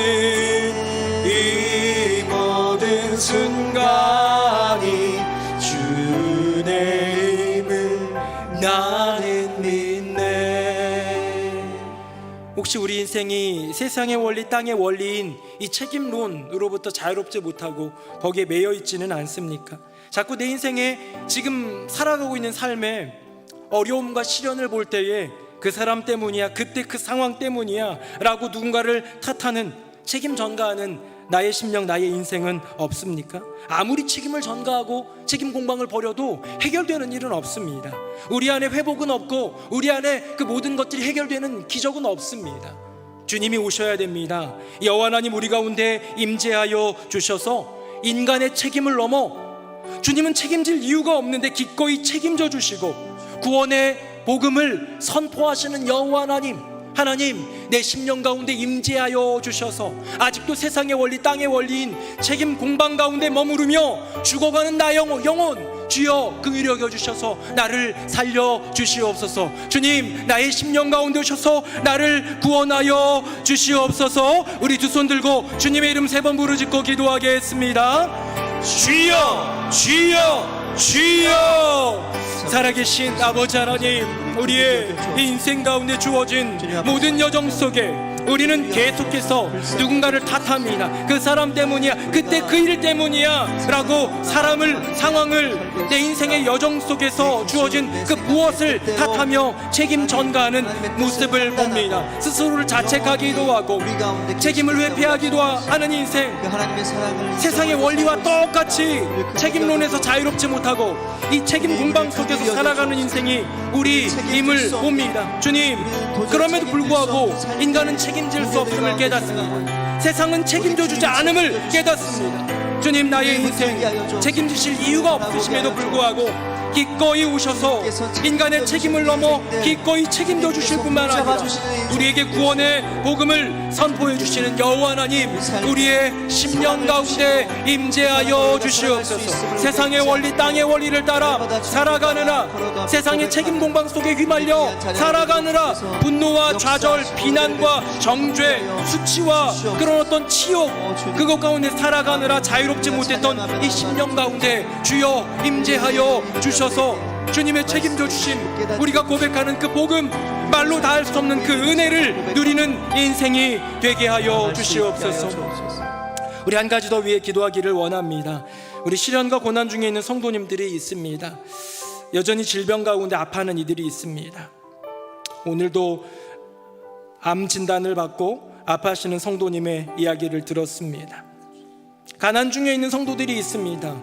A: 이 모든 순간이 주 은혜임을 나는 믿네.
C: 혹시 우리 인생이 세상의 원리, 땅의 원리인 이 책임론으로부터 자유롭지 못하고 거기에 매여 있지는 않습니까? 자꾸 내 인생에 지금 살아가고 있는 삶에 어려움과 시련을 볼 때에 그 사람 때문이야, 그때 그 상황 때문이야 라고 누군가를 탓하는 책임 전가하는 나의 심령, 나의 인생은 없습니까? 아무리 책임을 전가하고 책임 공방을 벌여도 해결되는 일은 없습니다. 우리 안에 회복은 없고 우리 안에 그 모든 것들이 해결되는 기적은 없습니다. 주님이 오셔야 됩니다. 여호와 하나님 우리 가운데 임재하여 주셔서 인간의 책임을 넘어, 주님은 책임질 이유가 없는데 기꺼이 책임져 주시고 구원의 복음을 선포하시는 여호와 하나님, 내 심령 가운데 임재하여 주셔서 아직도 세상의 원리, 땅의 원리인 책임 공방 가운데 머무르며 죽어가는 나 영혼 주여 긍휼히 여겨 주셔서 나를 살려 주시옵소서. 주님, 나의 심령 가운데 오셔서 나를 구원하여 주시옵소서. 우리 두 손 들고 주님의 이름 3번 부르짖고 기도하겠습니다. 주여, 주여, 주여. 살아계신 아버지 하나님, 우리의 인생 가운데 주어진 모든 여정 속에 우리는 계속해서 누군가를 탓합니다. 그 사람 때문이야, 그때 그 일 때문이야 라고 상황을 내 인생의 여정 속에서 주어진 그 무엇을 탓하며 책임 전가하는 모습을 봅니다. 스스로를 자책하기도 하고 책임을 회피하기도 하는 인생, 세상의 원리와 똑같이 책임론에서 자유롭지 못하고 이 책임 공방 속에서 살아가는 인생이 우리임을 봅니다. 주님, 그럼에도 불구하고 인간은 책임질 수 없음을 깨닫습니다. 세상은 책임져 주지 않음을 깨닫습니다. 주님, 나의 인생 책임지실 이유가 없으심에도 불구하고 기꺼이 오셔서 인간의 책임을 넘어 기꺼이 책임져 주실 뿐만 아니라 우리에게 구원의 복음을 선포해 주시는 여호와 하나님, 우리의 심령 가운데 임재하여 주시옵소서. 세상의 원리, 땅의 원리를 따라 살아가느라, 세상의 책임 공방 속에 휘말려 살아가느라 분노와 좌절, 비난과 정죄, 수치와 그런 어떤 치욕, 그것 가운데 살아가느라 자유롭지 못했던 이 심령 가운데 주여 임재하여 주셔서 주님의 책임져 주심, 우리가 고백하는 그 복음, 말로 다 할 수 없는 그 은혜를 누리는 인생이 되게 하여 주시옵소서. 우리 한 가지 더 위해 기도하기를 원합니다. 우리 시련과 고난 중에 있는 성도님들이 있습니다. 여전히 질병 가운데 아파하는 이들이 있습니다. 오늘도 암 진단을 받고 아파하시는 성도님의 이야기를 들었습니다. 가난 중에 있는 성도들이 있습니다.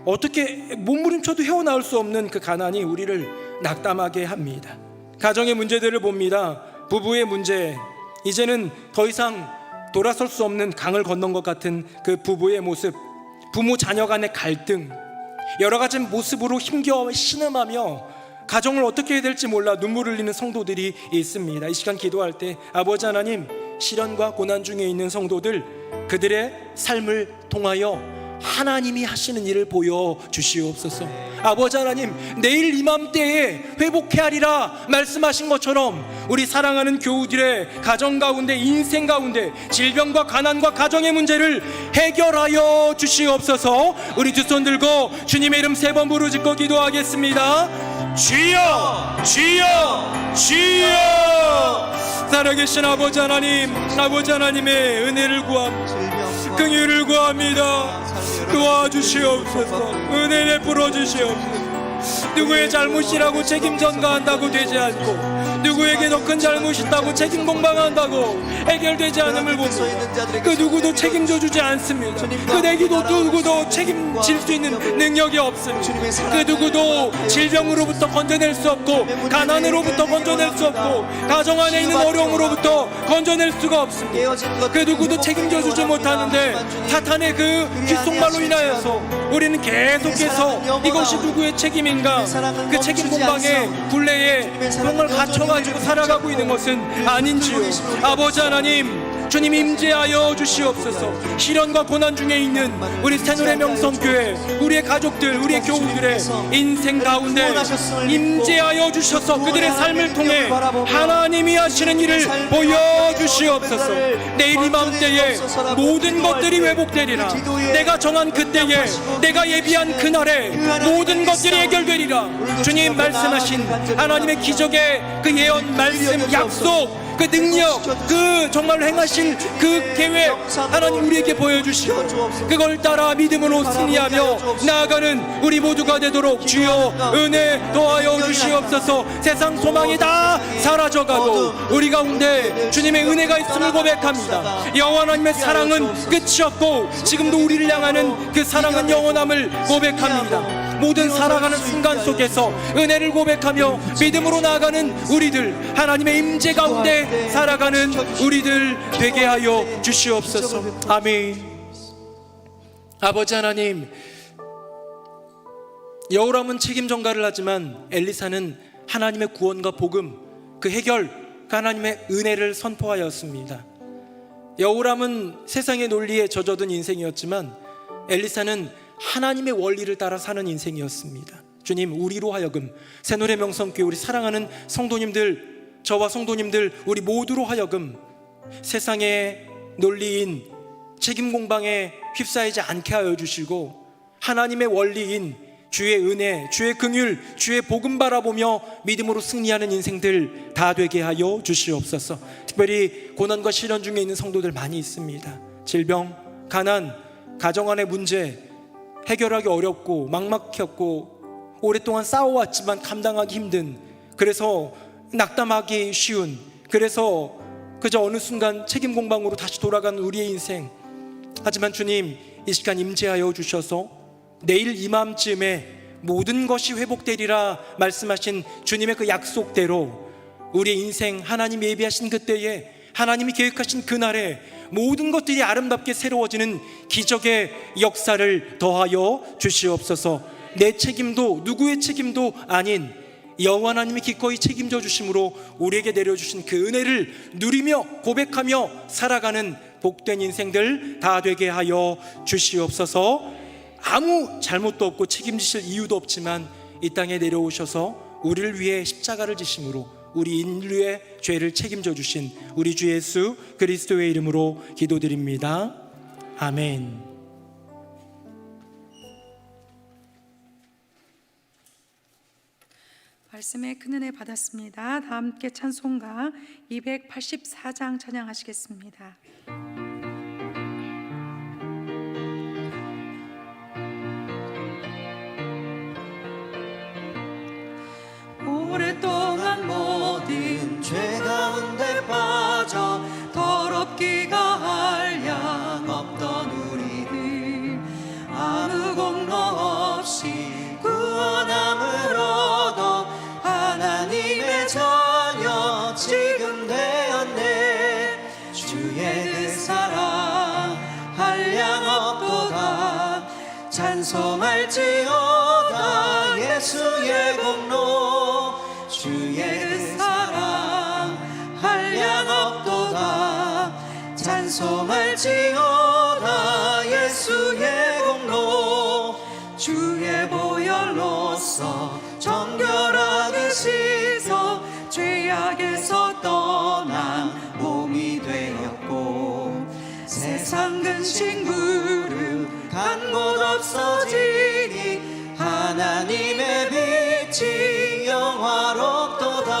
C: 어떻게 몸부림쳐도 헤어나올 수 없는 그 가난이 우리를 낙담하게 합니다. 가정의 문제들을 봅니다. 부부의 문제, 이제는 더 이상 돌아설 수 없는 강을 건넌 것 같은 그 부부의 모습, 부모 자녀 간의 갈등, 여러 가지 모습으로 힘겨워 신음하며 가정을 어떻게 해야 될지 몰라 눈물 흘리는 성도들이 있습니다. 이 시간 기도할 때 아버지 하나님, 시련과 고난 중에 있는 성도들, 그들의 삶을 통하여 하나님이 하시는 일을 보여주시옵소서. 아버지 하나님, 내일 이맘때에 회복해야 하리라 말씀하신 것처럼 우리 사랑하는 교우들의 가정 가운데, 인생 가운데 질병과 가난과 가정의 문제를 해결하여 주시옵소서. 우리 두 손 들고 주님의 이름 3번 부르짖고 기도하겠습니다. 주여, 주여, 주여. 살아계신 아버지 하나님, 아버지 하나님의 은혜를 구합니다. 긍휼을 구합니다. 도와주시옵소서. 은혜 베풀어 주시옵소서. 누구의 잘못이라고 책임 전가한다고 되지 않고, 누구에게 더 큰 잘못 있다고 책임 공방한다고 해결되지 않음을 보고 그 누구도 책임져 주지 않습니다. 그 누구도 책임질 수 있는 능력이 없습니다. 그 누구도 질병으로부터 건져낼 수 없고, 가난으로부터 건져낼 수 없고, 가정 안에 있는 어려움으로부터 건져낼 수가 없습니다. 그 누구도 책임져 주지 못하는데 사탄의 그 귓속말로 인하여서 우리는 계속해서 이것이 누구의 책임인가, 그 책임 공방의 굴레에 정말 갇혀가지고 살아가고 있는 것은 아닌지요. 아버지 하나님, 주님 임재하여 주시옵소서. 시련과 고난 중에 있는 우리 새누리 명성교회, 우리의 가족들, 우리의 교우들의 인생 가운데 임재하여 주셔서 그들의 삶을 통해 하나님이 하시는 일을 보여주시옵소서. 내일 이맘때에 모든 것들이 회복되리라. 내가 정한 그때에, 내가 예비한 그날에 모든 것들이 해결되리라. 주님 말씀하신 하나님의 기적의 그 예언, 말씀, 약속, 그 그 능력, 그 정말 행하실 그 계획 하나님 우리에게 보여주시고 그걸 따라 믿음으로 승리하며 나아가는 우리 모두가 되도록 주여 은혜 더하여 주시옵소서. 세상 소망이 다 사라져가도 우리 가운데 주님의 은혜가 있음을 고백합니다. 여호와 하나님의 사랑은 끝이 없고 지금도 우리를 향하는 그 사랑은 영원함을 고백합니다. 모든 살아가는 순간 속에서 은혜를 고백하며 믿음으로 나아가는 우리들, 하나님의 임재 가운데 살아가는 우리들 되게 하여 주시옵소서. 아멘. 아버지 하나님, 여호람은 책임 전가를 하지만 엘리사는 하나님의 구원과 복음, 그 해결, 그 하나님의 은혜를 선포하였습니다. 여호람은 세상의 논리에 젖어든 인생이었지만 엘리사는 하나님의 원리를 따라 사는 인생이었습니다. 주님, 우리로 하여금 새노래 명성교회 우리 사랑하는 성도님들, 저와 성도님들 우리 모두로 하여금 세상의 논리인 책임 공방에 휩싸이지 않게 하여 주시고 하나님의 원리인 주의 은혜, 주의 긍휼, 주의 복음 바라보며 믿음으로 승리하는 인생들 다 되게 하여 주시옵소서. 특별히 고난과 시련 중에 있는 성도들 많이 있습니다. 질병, 가난, 가정 안의 문제 해결하기 어렵고 막막했고 오랫동안 싸워왔지만 감당하기 힘든, 그래서 낙담하기 쉬운, 그래서 그저 어느 순간 책임 공방으로 다시 돌아가는 우리의 인생. 하지만 주님, 이 시간 임재하여 주셔서 내일 이맘쯤에 모든 것이 회복되리라 말씀하신 주님의 그 약속대로 우리의 인생 하나님이 예비하신 그때에, 하나님이 계획하신 그날에 모든 것들이 아름답게 새로워지는 기적의 역사를 더하여 주시옵소서. 내 책임도 누구의 책임도 아닌 여호와 하나님이 기꺼이 책임져 주심으로 우리에게 내려주신 그 은혜를 누리며 고백하며 살아가는 복된 인생들 다 되게 하여 주시옵소서. 아무 잘못도 없고 책임지실 이유도 없지만 이 땅에 내려오셔서 우리를 위해 십자가를 지심으로 우리 인류의 죄를 책임져 주신 우리 주 예수 그리스도의 이름으로 기도드립니다. 아멘.
B: 말씀에 큰 은혜 받았습니다. 다 함께 찬송가 284장 찬양하시겠습니다. 오랫동안 모든 죄 가운데 빠져 더럽기가 한량없던 우리들 아무 공로 없이 구원함을 얻어 하나님의 자녀 지금 되었네. 주의 그 사랑 한량없도다. 찬송할지어다 예수의 공로. 주의 그 사랑 한량없도다. 찬송할지어다 예수의 공로. 주의 보혈로서 정결하게 씻어 죄악에서 떠난 몸이 되었고 세상 근심 무릎 간 곳 없어지니 하나님의 빛이 영화롭도다.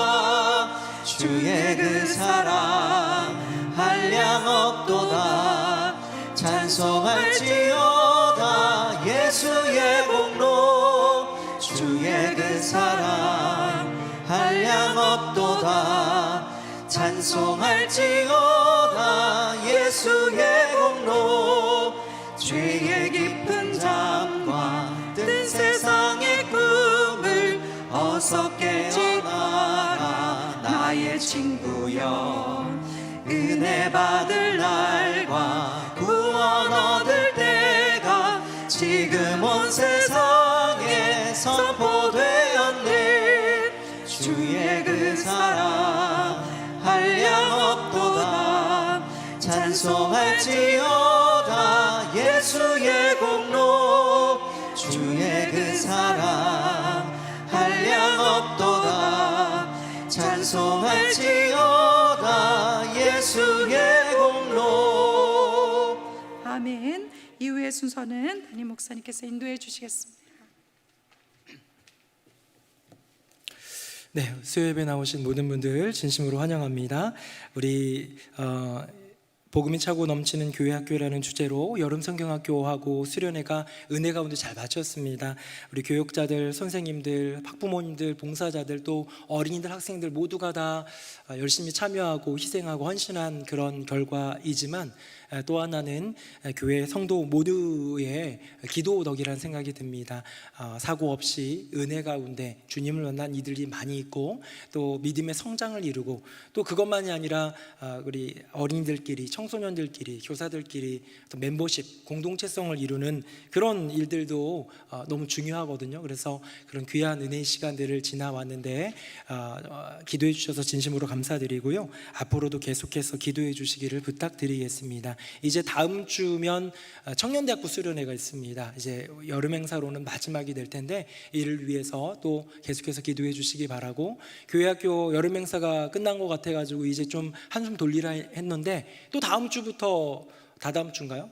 B: 주의 그 사랑 한량없도다. 찬송할지어다 예수의 공로. 주의 그 사랑 한량없도다. 찬송할지어다 예수의 공로. 죄의 깊은 잠과 뜬 세상의 꿈을 어서 깨어나라 나의 친구여. 은혜 받을 날과 구원 얻을 때가 지금 온 세상에 선포되었네. 주의 그 사랑 한량없도다. 찬송할지어다 예수의 공로. 주의 그 사랑 한량없도다. 찬송할지어다 예수의 공로. 아멘. 이후의 순서는 담임 목사님께서 인도해 주시겠습니다.
C: 네, 수요예배 나오신 모든 분들 진심으로 환영합니다. 우리 복음이 차고 넘치는 교회학교라는 주제로 여름 성경학교하고 수련회가 은혜 가운데 잘 마쳤습니다. 우리 교육자들, 선생님들, 학부모님들, 봉사자들, 또 어린이들, 학생들 모두가 다 열심히 참여하고 희생하고 헌신한 그런 결과이지만 또 하나는 교회 성도 모두의 기도 덕이라는 생각이 듭니다. 사고 없이 은혜 가운데 주님을 만난 이들이 많이 있고 또 믿음의 성장을 이루고 또 그것만이 아니라 우리 어린이들끼리, 청소년들끼리, 교사들끼리 또 멤버십, 공동체성을 이루는 그런 일들도 너무 중요하거든요. 그래서 그런 귀한 은혜의 시간들을 지나왔는데 기도해 주셔서 진심으로 감사드리고요. 앞으로도 계속해서 기도해 주시기를 부탁드리겠습니다. 이제 다음 주면 청년대학부 수련회가 있습니다. 이제 여름 행사로는 마지막이 될 텐데 이를 위해서 또 계속해서 기도해 주시기 바라고, 교회학교 여름 행사가 끝난 것 같아가지고 이제 좀 한숨 돌리라 했는데 또 다음 주부터 다다음 주부터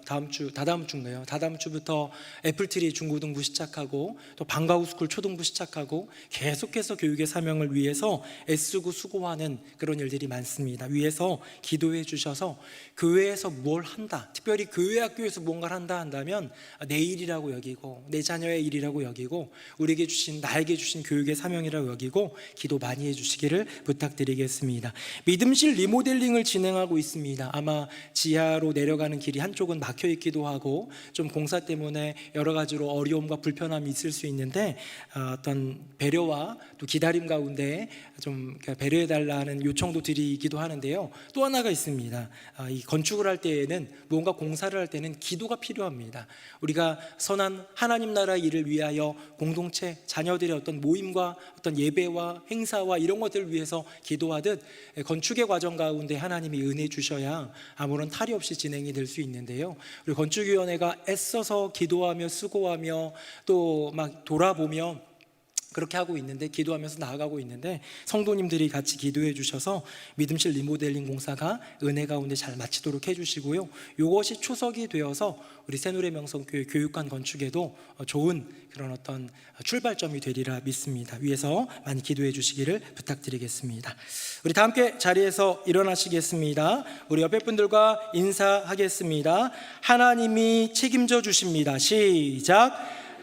C: 애플트리 중고등부 시작하고 또 방과후 스쿨 초등부 시작하고 계속해서 교육의 사명을 위해서 애쓰고 수고하는 그런 일들이 많습니다. 위해서 기도해 주셔서 교회에서 뭘 한다, 특별히 교회학교에서 뭔가를 한다면 내 일이라고 여기고 내 자녀의 일이라고 여기고 우리에게 주신, 나에게 주신 교육의 사명이라고 여기고 기도 많이 해주시기를 부탁드리겠습니다. 믿음실 리모델링을 진행하고 있습니다. 아마 지하로 내려가는 길이 한쪽은 막혀 있기도 하고 좀 공사 때문에 여러 가지로 어려움과 불편함이 있을 수 있는데 어떤 배려와 또 기다림 가운데 좀 배려해 달라는 요청도 드리기도 하는데요. 또 하나가 있습니다. 이 건축을 할 때에는, 뭔가 공사를 할 때는 기도가 필요합니다. 우리가 선한 하나님 나라 일을 위하여 공동체, 자녀들의 어떤 모임과 어떤 예배와 행사와 이런 것들을 위해서 기도하듯 건축의 과정 가운데 하나님이 은혜 주셔야 아무런 탈이 없이 진행이 될 수 있는데요. 우리 건축위원회가 애써서 기도하며 수고하며 또 막 돌아보며 그렇게 하고 있는데, 기도하면서 나아가고 있는데 성도님들이 같이 기도해 주셔서 믿음실 리모델링 공사가 은혜 가운데 잘 마치도록 해주시고요. 이것이 초석이 되어서 우리 새누리 명성교회 교육관 건축에도 좋은 그런 어떤 출발점이 되리라 믿습니다. 위해서 많이 기도해 주시기를 부탁드리겠습니다. 우리 다 함께 자리에서 일어나시겠습니다. 우리 옆에 분들과 인사하겠습니다. 하나님이 책임져 주십니다. 시작.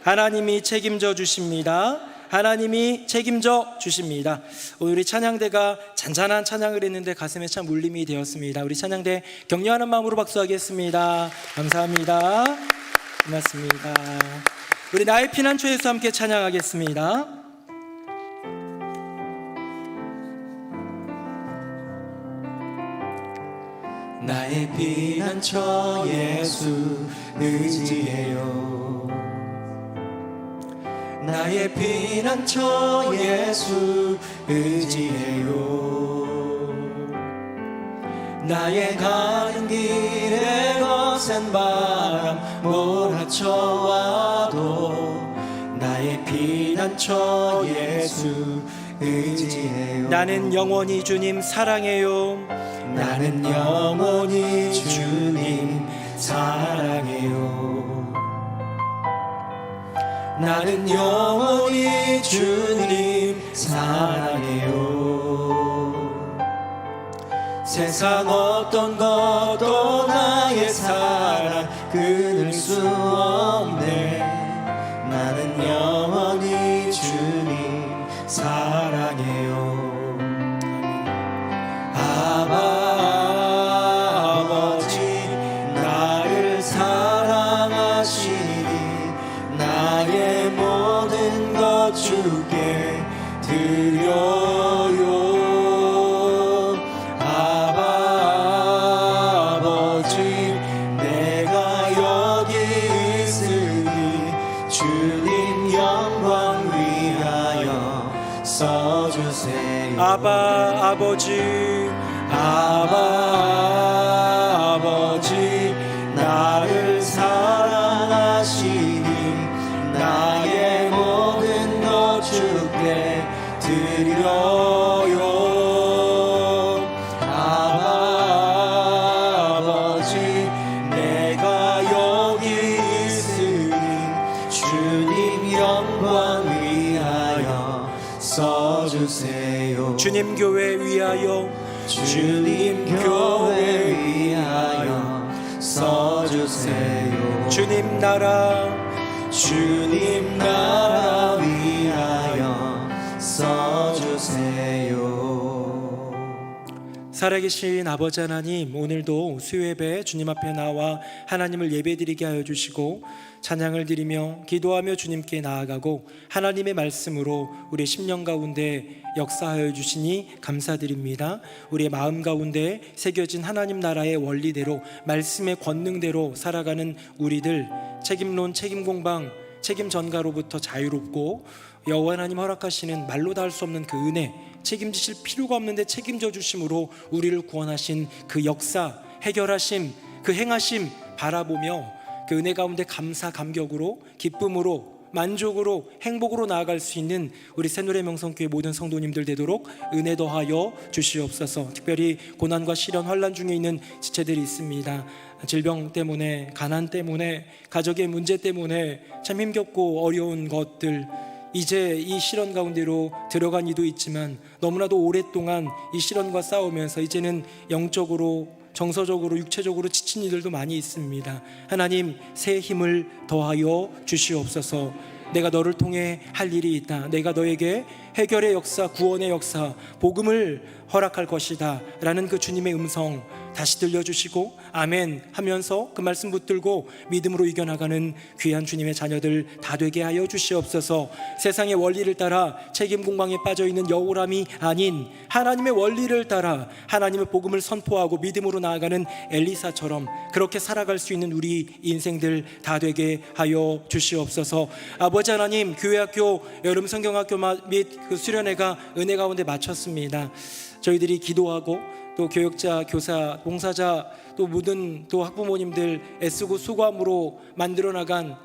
C: 하나님이 책임져 주십니다. 하나님이 책임져 주십니다. 오늘 우리 찬양대가 잔잔한 찬양을 했는데 가슴에 참 울림이 되었습니다. 우리 찬양대 격려하는 마음으로 박수하겠습니다. 감사합니다. 고맙습니다. 우리 나의 피난처에서 함께 찬양하겠습니다.
A: 나의 피난처 예수 의지해요. 나의 피난처 예수 의지해요. 나의 가는 길에 거센 바람 몰아쳐와도 나의 피난처 예수 의지해요.
C: 나는 영원히 주님 사랑해요.
A: 나는 영원히 주님 사랑해요. 나는 영원히 주님 사랑해요. 세상 어떤 것도 나의 사랑 끊을 수 없네. 나는 영원히 주님 사랑해요. 아버지 나를 사랑하시니 나의 모든 것 주께 드려요. 아버지 내가 여기 있으니 주님 영광 위하여 써주세요. 아버지 나를 사랑하시니 나의 모든 것 주께 드려요. 아버지 내가 여기 있으니 주님 영광 위하여 써 서주세요.
C: 주님 교회 위하여
A: 주님 교회 위하여 서주세요.
C: 주님 나라
A: 위하여 서주세요.
C: 살아계신 아버지 하나님, 오늘도 수요예배 주님 앞에 나와 하나님을 예배드리게 하여 주시고 찬양을 드리며 기도하며 주님께 나아가고 하나님의 말씀으로 우리 심령 가운데 역사하여 주시니 감사드립니다. 우리의 마음 가운데 새겨진 하나님 나라의 원리대로 말씀의 권능대로 살아가는 우리들, 책임론, 책임공방, 책임 전가로부터 자유롭고 여호와 하나님 허락하시는 말로 다 할 수 없는 그 은혜, 책임지실 필요가 없는데 책임져 주심으로 우리를 구원하신 그 역사, 해결하심, 그 행하심 바라보며 그 은혜 가운데 감사, 감격으로, 기쁨으로, 만족으로, 행복으로 나아갈 수 있는 우리 새누리 명성교회 모든 성도님들 되도록 은혜 더하여 주시옵소서. 특별히 고난과 시련, 환난 중에 있는 지체들이 있습니다. 질병 때문에, 가난 때문에, 가족의 문제 때문에 참 힘겹고 어려운 것들, 이제 이 시련 가운데로 들어간 이도 있지만 너무나도 오랫동안 이 시련과 싸우면서 이제는 영적으로, 정서적으로, 육체적으로 지친 이들도 많이 있습니다. 하나님, 새 힘을 더하여 주시옵소서. 내가 너를 통해 할 일이 있다. 내가 너에게 해결의 역사, 구원의 역사, 복음을 허락할 것이다 라는 그 주님의 음성 다시 들려주시고 아멘 하면서 그 말씀 붙들고 믿음으로 이겨나가는 귀한 주님의 자녀들 다 되게 하여 주시옵소서. 세상의 원리를 따라 책임 공방에 빠져있는 여우람이 아닌 하나님의 원리를 따라 하나님의 복음을 선포하고 믿음으로 나아가는 엘리사처럼 그렇게 살아갈 수 있는 우리 인생들 다 되게 하여 주시옵소서. 아버지 하나님, 교회학교 여름 성경학교 및 그 수련회가 은혜 가운데 마쳤습니다. 저희들이 기도하고 또 교역자, 교사, 봉사자, 또 모든 또 학부모님들 애쓰고 수고함으로 만들어 나간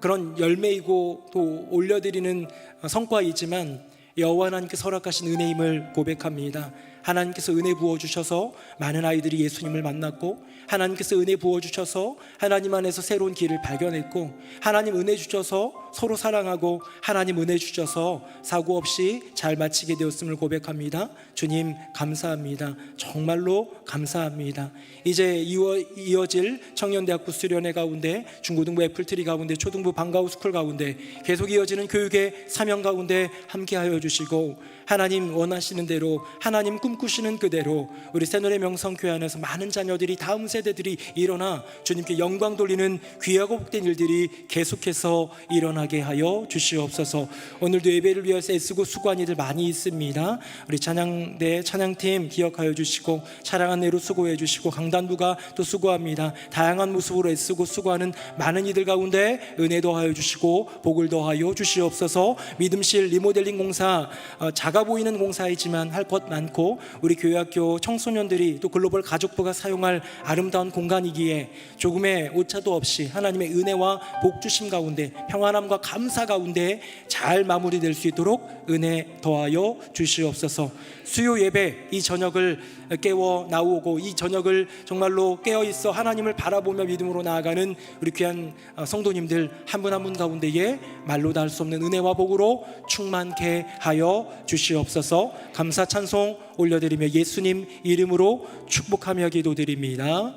C: 그런 열매이고 또 올려드리는 성과이지만 여호와 하나님께서 허락하신 은혜임을 고백합니다. 하나님께서 은혜 부어주셔서 많은 아이들이 예수님을 만났고 하나님께서 은혜 부어주셔서 하나님 안에서 새로운 길을 발견했고 하나님 은혜 주셔서 서로 사랑하고 하나님 은혜 주셔서 사고 없이 잘 마치게 되었음을 고백합니다. 주님 감사합니다. 정말로 감사합니다. 이제 이어질 청년대학부 수련회 가운데 중고등부 애플트리 가운데 초등부 방과후 스쿨 가운데 계속 이어지는 교육의 사명 가운데 함께하여 주시고 하나님 원하시는 대로 하나님 꿈꾸시는 그대로 우리 새노래 명성교회 안에서 많은 자녀들이 다음 세대들이 일어나 주님께 영광 돌리는 귀하고 복된 일들이 계속해서 일어나게 하여 주시옵소서. 오늘도 예배를 위해서 애쓰고 수고한 이들 많이 있습니다. 우리 찬양대 찬양팀 기억하여 주시고 찬양 안내로 수고해 주시고 강단부가 또 수고합니다. 다양한 모습으로 애쓰고 수고하는 많은 이들 가운데 은혜 더하여 주시고 복을 더하여 주시옵소서. 믿음실 리모델링 공사 작아 보이는 공사이지만 할 것 많고 우리 교회학교 청소년들이 또 글로벌 가족부가 사용할 아름다운 공간이기에 조금의 오차도 없이 하나님의 은혜와 복 주심 가운데 평안함과 감사 가운데 잘 마무리될 수 있도록 은혜 더하여 주시옵소서. 수요 예배 이 저녁을 깨워 나오고 이 저녁을 정말로 깨어 있어 하나님을 바라보며 믿음으로 나아가는 우리 귀한 성도님들 한 분 한 분 가운데에 말로 다 할 수 없는 은혜와 복으로 충만케 하여 주시옵소서. 감사 찬송 올려드리며 예수님 이름으로 축복하며 기도드립니다.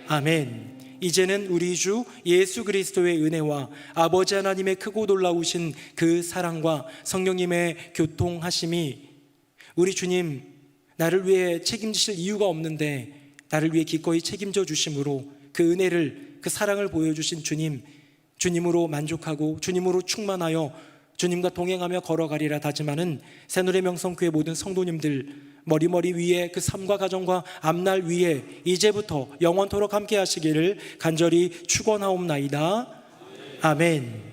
C: 아멘. 이제는 우리 주 예수 그리스도의 은혜와 아버지 하나님의 크고 놀라우신 그 사랑과 성령님의 교통하심이 우리 주님 나를 위해 책임지실 이유가 없는데 나를 위해 기꺼이 책임져 주심으로 그 은혜를 그 사랑을 보여주신 주님으로 만족하고 주님으로 충만하여 주님과 동행하며 걸어가리라 다짐하는 새노래 명성교회 모든 성도님들 머리 위에 그 삶과 가정과 앞날 위에 이제부터 영원토록 함께 하시기를 간절히 축원하옵나이다. 아멘.